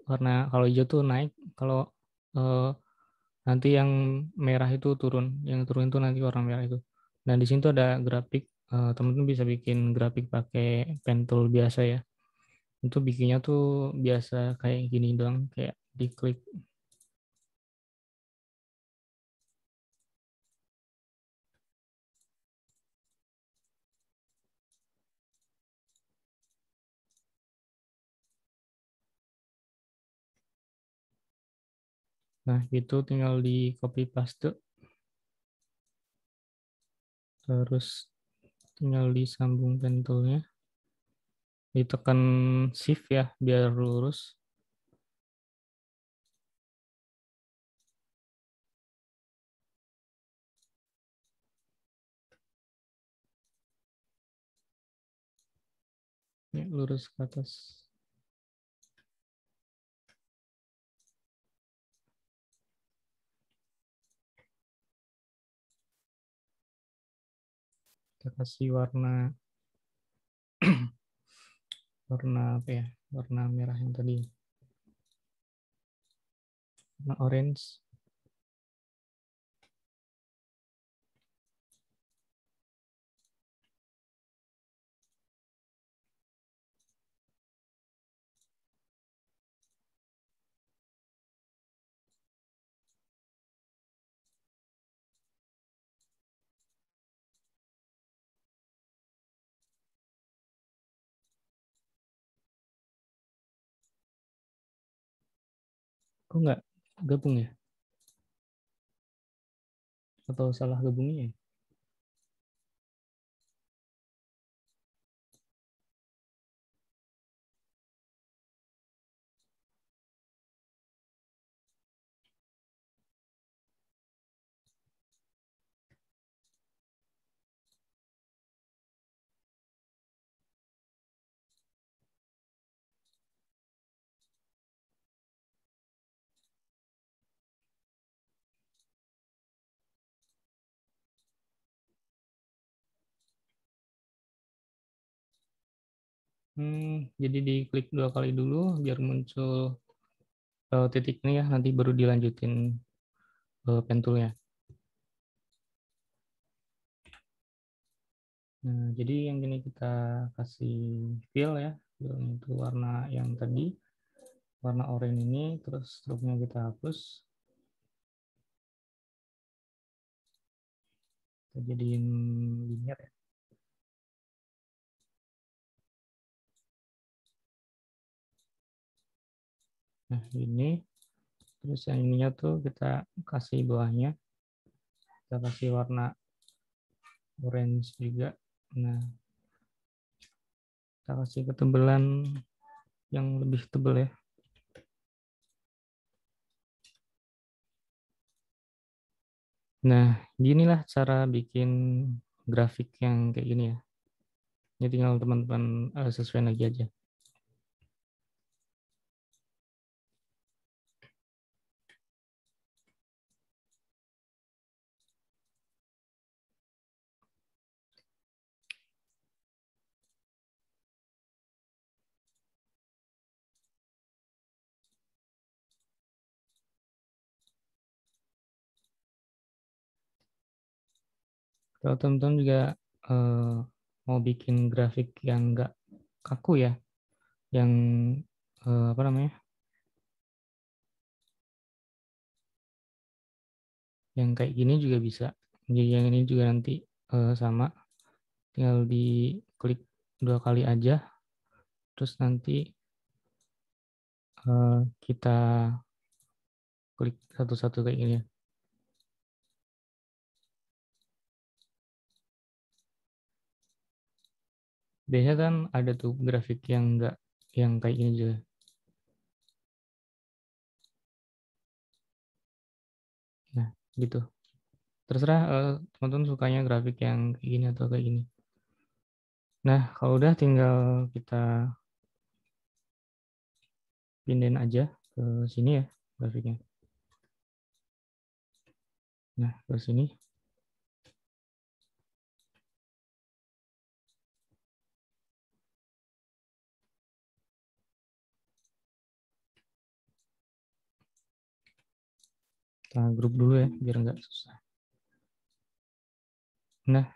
kalau hijau tuh naik, kalau eh, nanti yang merah itu turun, yang turun itu nanti warna merah itu. Nah di sini tuh ada grafik, teman-teman bisa bikin grafik pakai pen tool biasa ya. Untuk bikinnya tuh biasa kayak gini doang, kayak diklik. Nah itu tinggal di copy paste, terus tinggal disambung pen toolnya, ditekan shift ya biar lurus. Ya, lurus ke atas. Kita kasih warna warna apa ya? Warna merah yang tadi. Warna orange. Kok nggak gabung ya? Atau salah gabungnya ya? Jadi diklik 2 kali dulu biar muncul titiknya ya, nanti baru dilanjutin pen toolnya. Nah, jadi yang ini kita kasih fill ya, fill itu warna yang tadi, warna oranye ini, terus stroke-nya kita hapus. Kita jadiin linear ya. Nah, ini terus yang ininya tuh kita kasih bawahnya, kita kasih warna orange juga. Nah, kita kasih ketebalan yang lebih tebal ya. Nah, ginilah cara bikin grafik yang kayak gini ya. Ini tinggal teman-teman sesuaiin lagi aja. Kalau teman-teman juga mau bikin grafik yang enggak kaku ya, yang apa namanya, yang kayak gini juga bisa. Jadi yang ini juga nanti sama, tinggal diklik 2 kali aja, terus nanti kita klik satu-satu kayak gini ya. Biasanya kan ada tuh grafik yang enggak, yang kayak gini juga. Nah, gitu. Terserah teman-teman sukanya grafik yang kayak gini atau kayak gini. Nah, kalau udah tinggal kita pindahin aja ke sini ya grafiknya. Nah, terus ini. Kita grup dulu ya, biar nggak susah. Nah,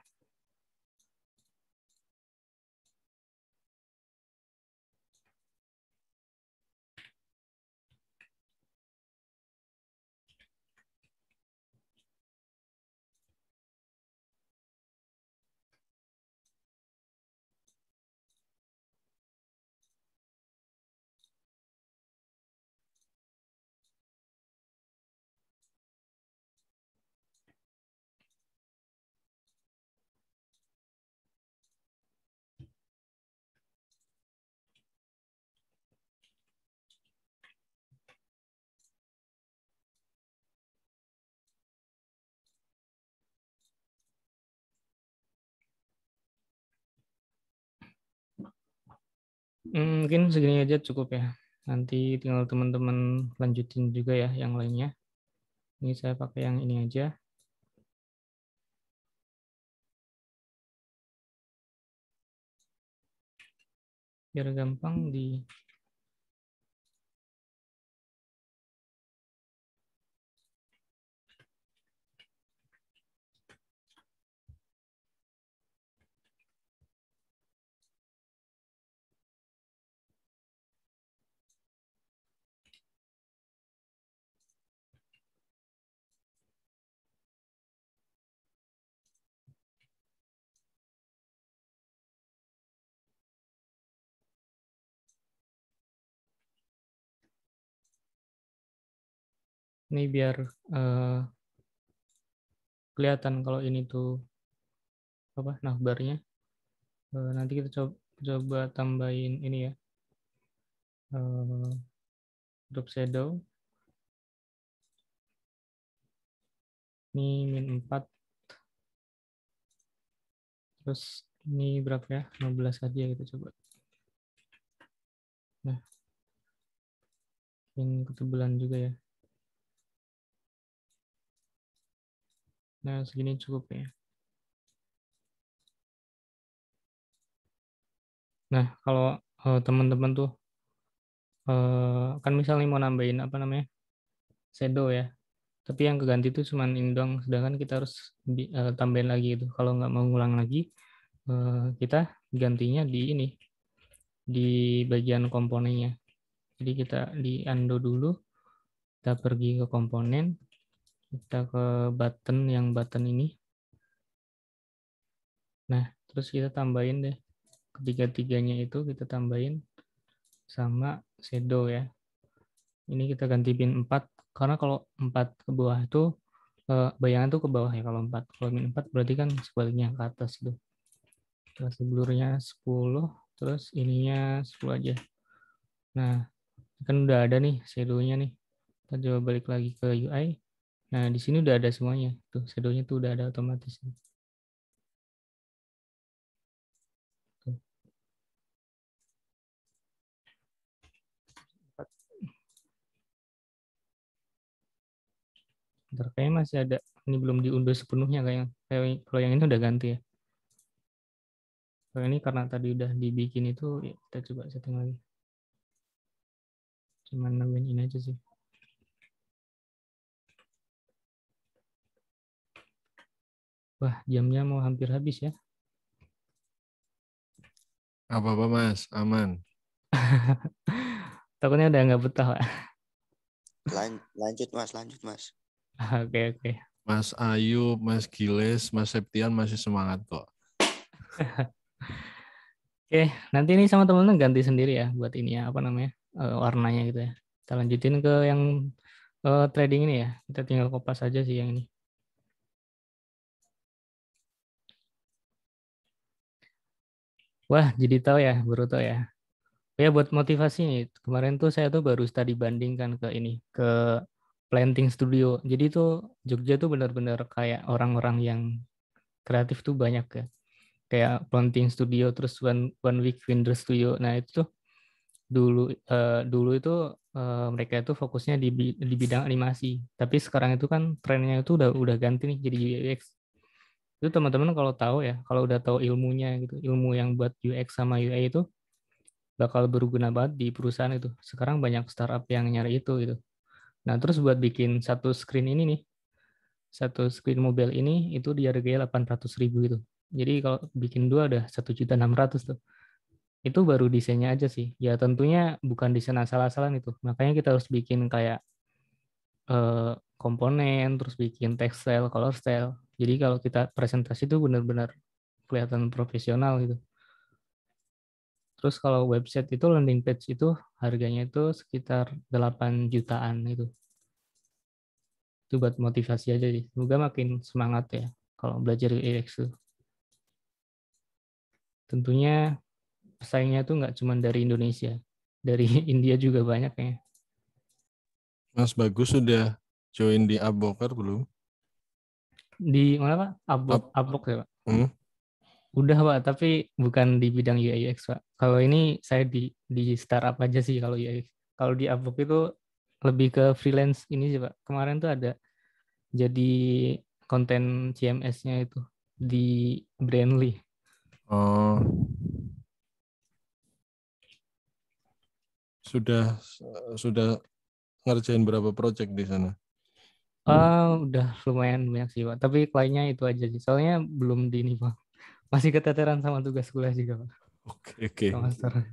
mungkin segini aja cukup ya. Nanti tinggal teman-teman lanjutin juga ya yang lainnya. Ini saya pakai yang ini aja. Biar gampang di ini biar kelihatan kalau ini tuh apa navbarnya. Nanti kita coba tambahin ini ya, drop shadow. Ini -4. Terus ini berapa ya? 15 aja gitu coba. Nah, ini ketebalan juga ya. Nah, segini cukup ya. Nah, kalau teman-teman tuh kan misalnya mau nambahin apa namanya? Shadow ya. Tapi yang keganti itu cuman ini doang, sedangkan kita harus tambahin lagi itu. Kalau nggak mau ngulang lagi, kita gantinya di ini, di bagian komponennya. Jadi kita di undo dulu, kita pergi ke komponen, kita ke button yang button ini. Nah, terus kita tambahin deh, ketiga-tiganya itu kita tambahin sama shadow ya. Ini kita ganti pin 4, karena kalau 4 ke bawah itu, bayangan tuh ke bawah ya kalau 4. Kalau min 4 berarti kan sebaliknya ke atas itu. Terus blurnya 10, terus ininya 10 aja. Nah, kan udah ada nih shadow-nya nih. Kita coba balik lagi ke UI. Nah, di sini udah ada semuanya. Tuh, shadow-nya tuh udah ada otomatis. Tuh. Bentar, kayaknya masih ada. Ini belum diunduh sepenuhnya kayaknya. Kalau yang ini udah ganti ya. Kalau ini karena tadi udah dibikin itu, ya kita coba setting lagi. Cuman nambahin ini aja sih. Wah, jamnya mau hampir habis ya. Apa-apa Mas, aman. Takutnya udah nggak betah, Pak. Lanjut Mas. Oke. Mas Ayub, Mas Giles, Mas Septian masih semangat kok. Oke, nanti ini sama teman-teman ganti sendiri ya buat ini ya, apa namanya, warnanya gitu ya. Kita lanjutin ke yang trading ini ya. Kita tinggal kopas aja sih yang ini. Wah, jadi tahu ya, baru tahu ya. Ya buat motivasi nih, kemarin tuh saya tuh baru study bandingkan ke ini, ke Planting Studio. Jadi tuh Jogja tuh benar-benar kayak orang-orang yang kreatif tuh banyak ya. Kayak Planting Studio, terus One Week Wonder Studio. Nah itu tuh dulu itu mereka itu fokusnya di bidang animasi. Tapi sekarang itu kan trennya itu udah ganti nih jadi UX. Itu teman-teman kalau tahu ya, kalau udah tahu ilmunya gitu, ilmu yang buat UX sama UI itu bakal berguna banget di perusahaan itu. Sekarang banyak startup yang nyari itu gitu. Nah, terus buat bikin satu screen ini nih, satu screen mobile ini itu dihargai 800.000 gitu. Jadi kalau bikin dua udah 1.600.000 tuh. Itu baru desainnya aja sih. Ya tentunya bukan desain asal-asalan itu. Makanya kita harus bikin kayak komponen, terus bikin text style, color style. Jadi kalau kita presentasi itu benar-benar kelihatan profesional gitu. Terus kalau website itu landing page itu harganya itu sekitar 8 jutaan itu. Itu buat motivasi aja sih. Semoga makin semangat ya kalau belajar UX itu. Tentunya pesaingnya tuh nggak cuma dari Indonesia, dari India juga banyak ya. Mas Bagus sudah join di Upworker belum? Di mana Pak? Upwork ya Pak? Udah Pak, tapi bukan di bidang UI UX Pak. Kalau ini saya di startup aja sih kalau UI. Kalau di Upwork itu lebih ke freelance ini sih Pak. Kemarin tuh ada jadi konten CMS-nya itu di Brandly. Oh, sudah ngerjain berapa project di sana? Udah lumayan banyak sih Pak. Tapi kliennya itu aja sih. Soalnya belum di ini Pak. Masih keteteran sama tugas kuliah juga Pak. Oke. Master.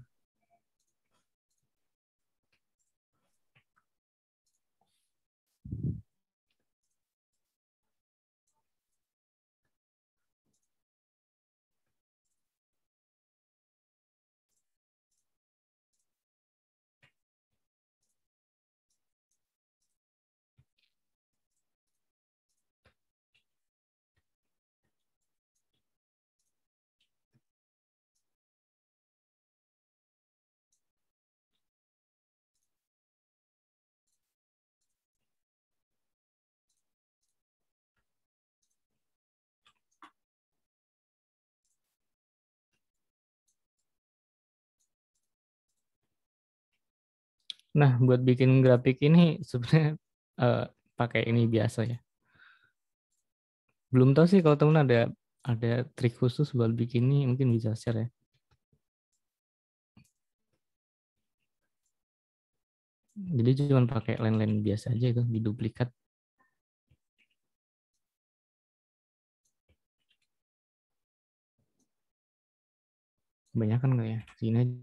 Nah, buat bikin grafik ini sebenarnya pakai ini biasa ya. Belum tahu sih kalau temen ada trik khusus buat bikin ini, mungkin bisa share ya. Jadi cuma pakai line-line biasa aja itu diduplikat. Kebanyakan nggak ya? Sini aja.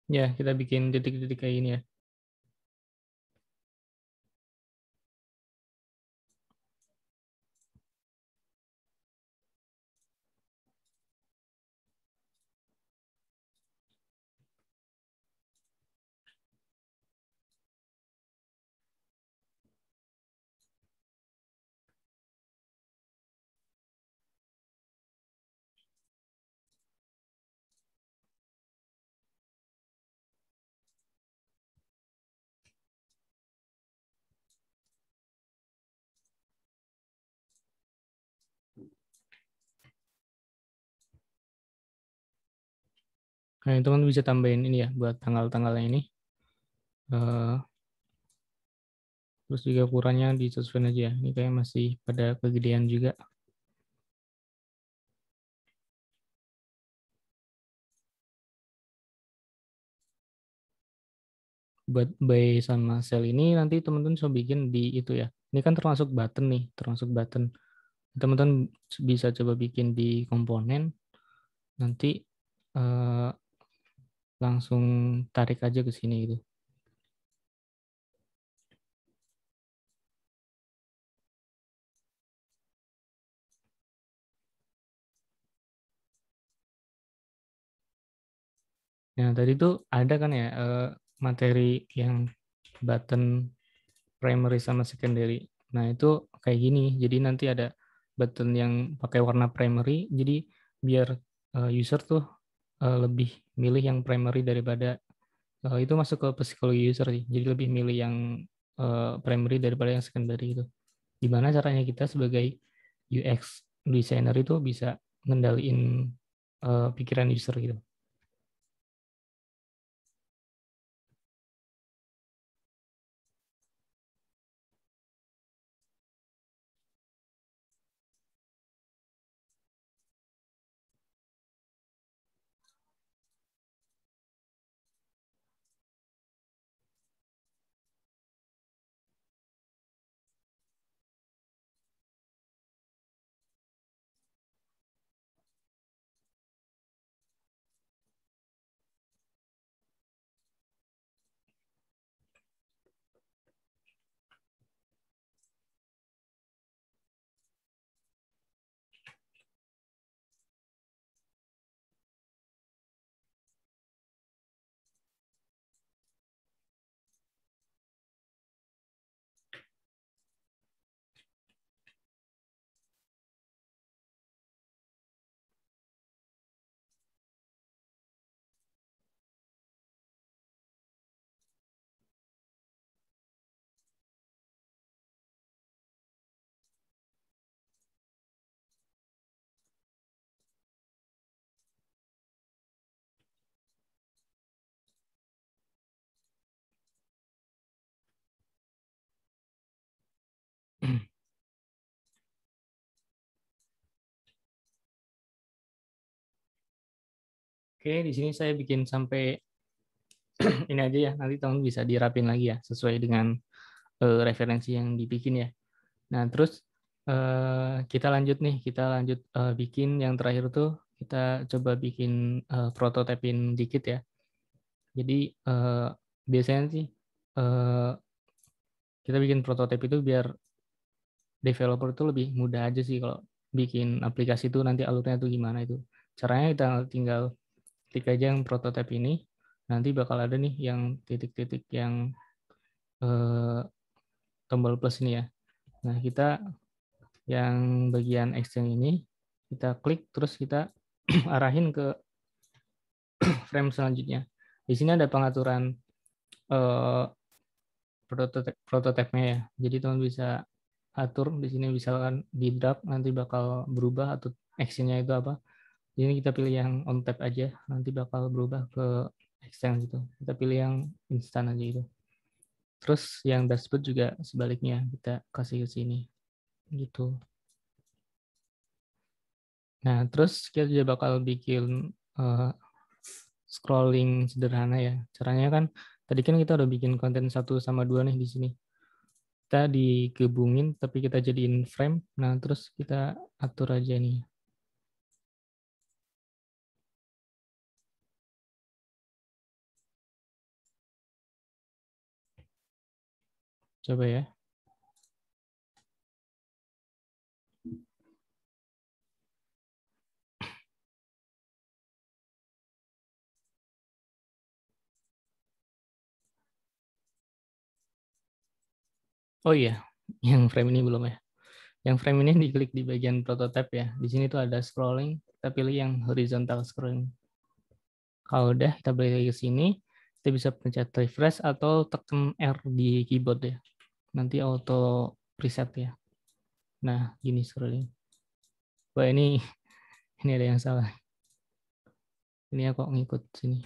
Ya, kita bikin titik-titik kayak gini ya. Nah, teman bisa tambahin ini ya buat tanggal-tanggalnya ini. Terus juga ukurannya disesuaikan aja. Ini kayak masih pada kegedean juga. Buat by sama sel ini nanti teman-teman bisa bikin di itu ya. Ini kan termasuk button nih, termasuk button. Teman-teman bisa coba bikin di komponen. Nanti langsung tarik aja ke sini gitu. Nah, tadi tuh ada kan ya materi yang button primary sama secondary. Nah, itu kayak gini. Jadi nanti ada button yang pakai warna primary. Jadi biar user tuh lebih milih yang primary daripada itu masuk ke psikologi user sih. Jadi lebih milih yang primary daripada yang secondary itu. Gimana caranya kita sebagai UX designer itu bisa ngendaliin pikiran user gitu. Oke, di sini saya bikin sampai ini aja ya. Nanti teman bisa dirapin lagi ya sesuai dengan referensi yang dibikin ya. Nah, terus kita lanjut nih, kita lanjut bikin yang terakhir tuh kita coba bikin prototipin dikit ya. Jadi biasanya sih kita bikin prototipe itu biar developer itu lebih mudah aja sih kalau bikin aplikasi itu nanti alurnya tuh gimana itu. Caranya kita tinggal klik aja yang prototipe ini, nanti bakal ada nih yang titik-titik yang tombol plus ini ya. Nah, kita yang bagian X yang ini, kita klik, terus kita arahin ke frame selanjutnya. Di sini ada pengaturan prototipe-nya ya. Jadi teman bisa atur di sini, misalkan di draft nanti bakal berubah atau actionnya itu apa. Ini kita pilih yang on tap aja, nanti bakal berubah ke extend gitu. Kita pilih yang instan aja gitu. Terus yang dashboard juga sebaliknya kita kasih ke sini gitu. Nah, terus kita juga bakal bikin scrolling sederhana ya. Caranya kan tadi kan kita udah bikin konten 1 sama 2 nih di sini. Kita digabungin tapi kita jadiin frame. Nah, terus kita atur aja nih. Coba ya. Oh iya, yang frame ini belum ya. Yang frame ini diklik di bagian prototype ya. Di sini tuh ada scrolling, kita pilih yang horizontal scrolling. Kalau udah, kita balik lagi ke sini, kita bisa pencet refresh atau tekan R di keyboard ya. Nanti auto preset ya. Nah, gini scrolling. Wah, ini ada yang salah. Ini kok ngikut sini.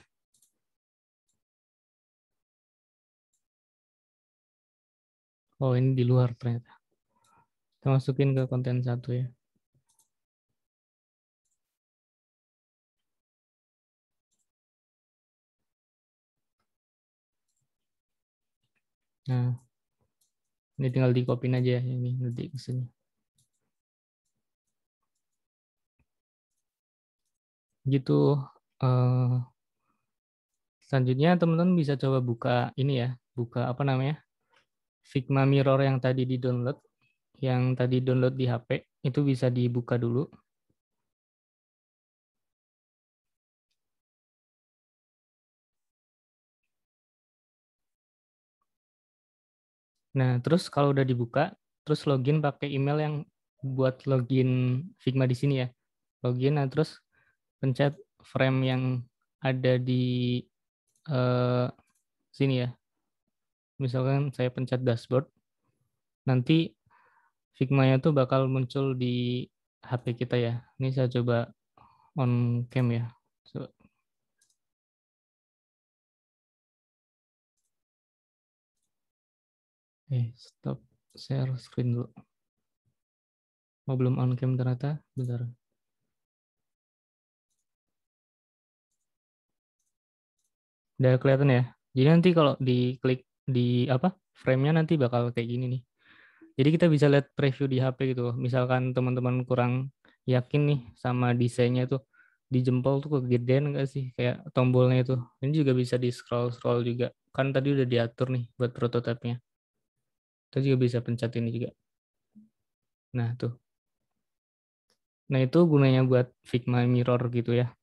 Oh, ini di luar ternyata. Kita masukin ke konten 1 ya. Nah, ini tinggal di copy aja ya, ini nanti ke sini. Gitu. Selanjutnya teman-teman bisa coba buka ini ya, buka apa namanya? Figma Mirror yang tadi di-download, yang tadi download di HP, itu bisa dibuka dulu. Nah, terus kalau udah dibuka, terus login pakai email yang buat login Figma di sini ya. Login, nah terus pencet frame yang ada di sini ya. Misalkan saya pencet dashboard, nanti Figma-nya tuh bakal muncul di HP kita ya. Ini saya coba on cam ya. Stop share screen dulu. Oh, belum on cam ternyata. Bentar. Udah kelihatan ya. Jadi nanti kalau diklik di apa frame-nya nanti bakal kayak gini nih. Jadi kita bisa lihat preview di HP gitu. Misalkan teman-teman kurang yakin nih sama desainnya tuh di jempol tuh kegedean nggak sih kayak tombolnya itu. Ini juga bisa di scroll juga. Kan tadi udah diatur nih buat prototipenya. Kita juga bisa pencet ini juga. Nah tuh. Nah itu gunanya buat Figma Mirror gitu ya.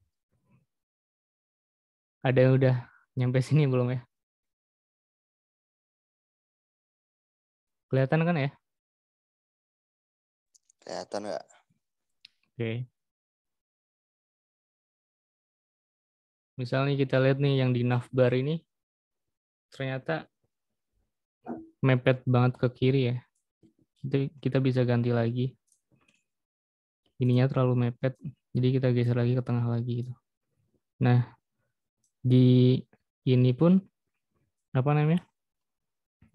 Ada yang udah nyampe sini belum ya? Kelihatan kan ya? Kelihatan nggak? Oke. Misalnya kita lihat nih yang di navbar ini ternyata mepet banget ke kiri ya. Kita bisa ganti lagi. Ininya terlalu mepet, jadi kita geser lagi ke tengah lagi gitu. Nah, di ini pun apa namanya?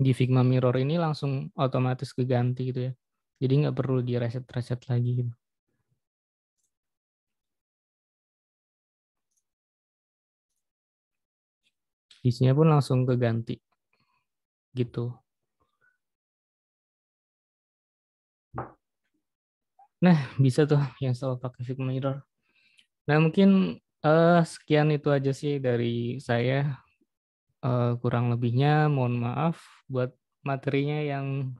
Di Figma Mirror ini langsung otomatis keganti gitu ya. Jadi nggak perlu di reset lagi gitu. Isinya pun langsung keganti gitu. Nah, bisa tuh yang selalu pakai Figma Mirror. Nah, mungkin sekian itu aja sih dari saya. Kurang lebihnya mohon maaf buat materinya yang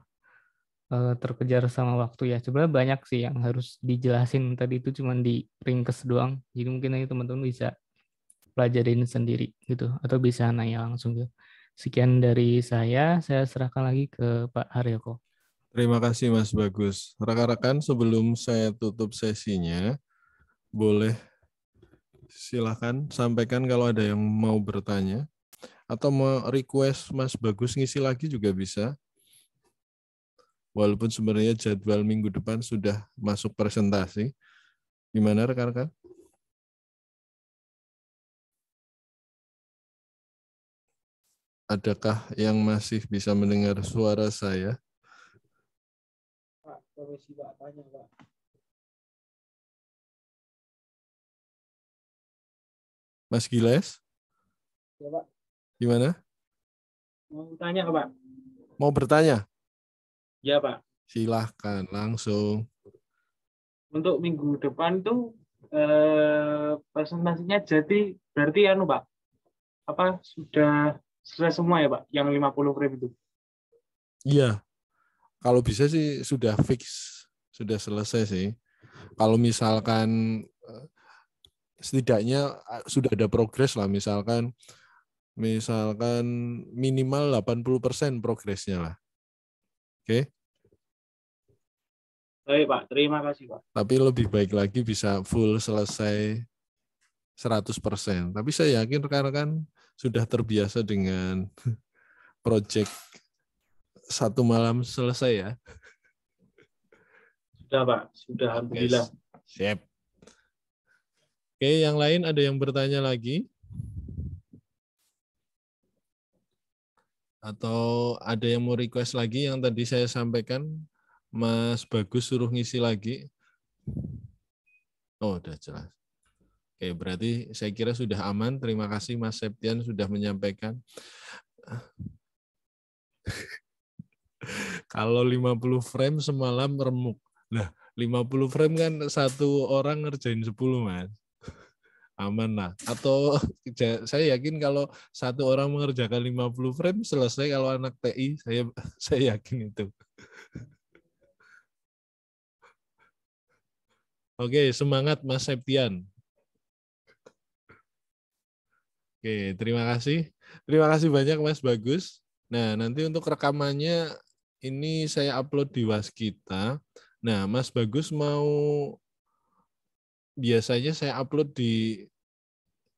terkejar sama waktu ya. Sebenarnya banyak sih yang harus dijelasin. Tadi itu cuma di ringkes doang. Jadi mungkin nanti teman-teman bisa pelajarin sendiri gitu. Atau bisa nanya langsung gitu. Sekian dari saya serahkan lagi ke Pak Haryoko. Terima kasih Mas Bagus. Rekan-rekan, sebelum saya tutup sesinya, boleh silakan sampaikan kalau ada yang mau bertanya atau mau request Mas Bagus ngisi lagi juga bisa. Walaupun sebenarnya jadwal minggu depan sudah masuk presentasi. Gimana rekan-rekan? Adakah yang masih bisa mendengar suara saya? Pak, permisi Pak, tanya Pak. Mas Giles? Ya Pak, Gimana? mau tanya Pak? Mau bertanya? Ya Pak, Silahkan langsung. untuk minggu depan tuh presentasinya jadi berarti anu Pak, apa sudah selesai semua ya Pak, yang 50 frame itu? Iya, kalau bisa sih sudah fix, sudah selesai sih. Kalau misalkan setidaknya sudah ada progres lah, misalkan minimal 80% progresnya lah. Oke. Baik Pak, terima kasih Pak. Tapi lebih baik lagi bisa full selesai 100%. Tapi saya yakin rekan-rekan sudah terbiasa dengan project satu malam selesai ya. Sudah Pak, sudah alhamdulillah. Siap. Oke, yang lain ada yang bertanya lagi? Atau ada yang mau request lagi yang tadi saya sampaikan? Mas Bagus suruh ngisi lagi. Oh, udah jelas. Oke, berarti saya kira sudah aman. Terima kasih Mas Septian sudah menyampaikan. Kalau 50 frame semalam remuk. Nah, 50 frame kan satu orang ngerjain 10, Mas. Aman lah. Atau saya yakin kalau satu orang mengerjakan 50 frame selesai kalau anak TI, saya yakin itu. Oke, semangat Mas Septian. Oke, terima kasih. Terima kasih banyak Mas Bagus. Nah, nanti untuk rekamannya ini saya upload di Waskita. Nah, Mas Bagus biasanya saya upload di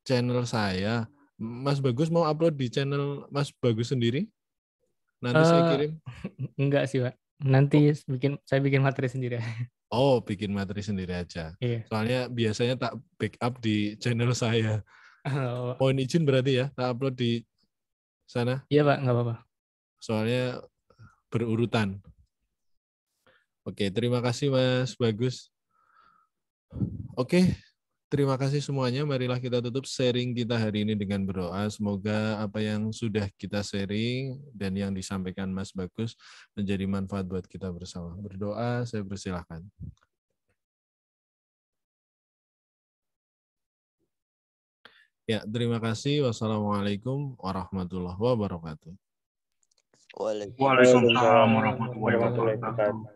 channel saya. Mas Bagus mau upload di channel Mas Bagus sendiri? Nanti saya kirim. Enggak sih, Pak. Nanti saya bikin materi sendiri. Oh, bikin materi sendiri aja. Iya. Soalnya biasanya tak backup di channel saya. Mohon izin berarti ya, tak upload di sana? Iya, Pak, nggak apa-apa. Soalnya berurutan. Oke, terima kasih Mas Bagus. Oke, terima kasih semuanya. Marilah kita tutup sharing kita hari ini dengan berdoa. Semoga apa yang sudah kita sharing dan yang disampaikan Mas Bagus menjadi manfaat buat kita bersama. Berdoa, saya persilahkan. Ya, terima kasih. Wassalamualaikum warahmatullahi wabarakatuh. Waalaikumsalam warahmatullahi wabarakatuh.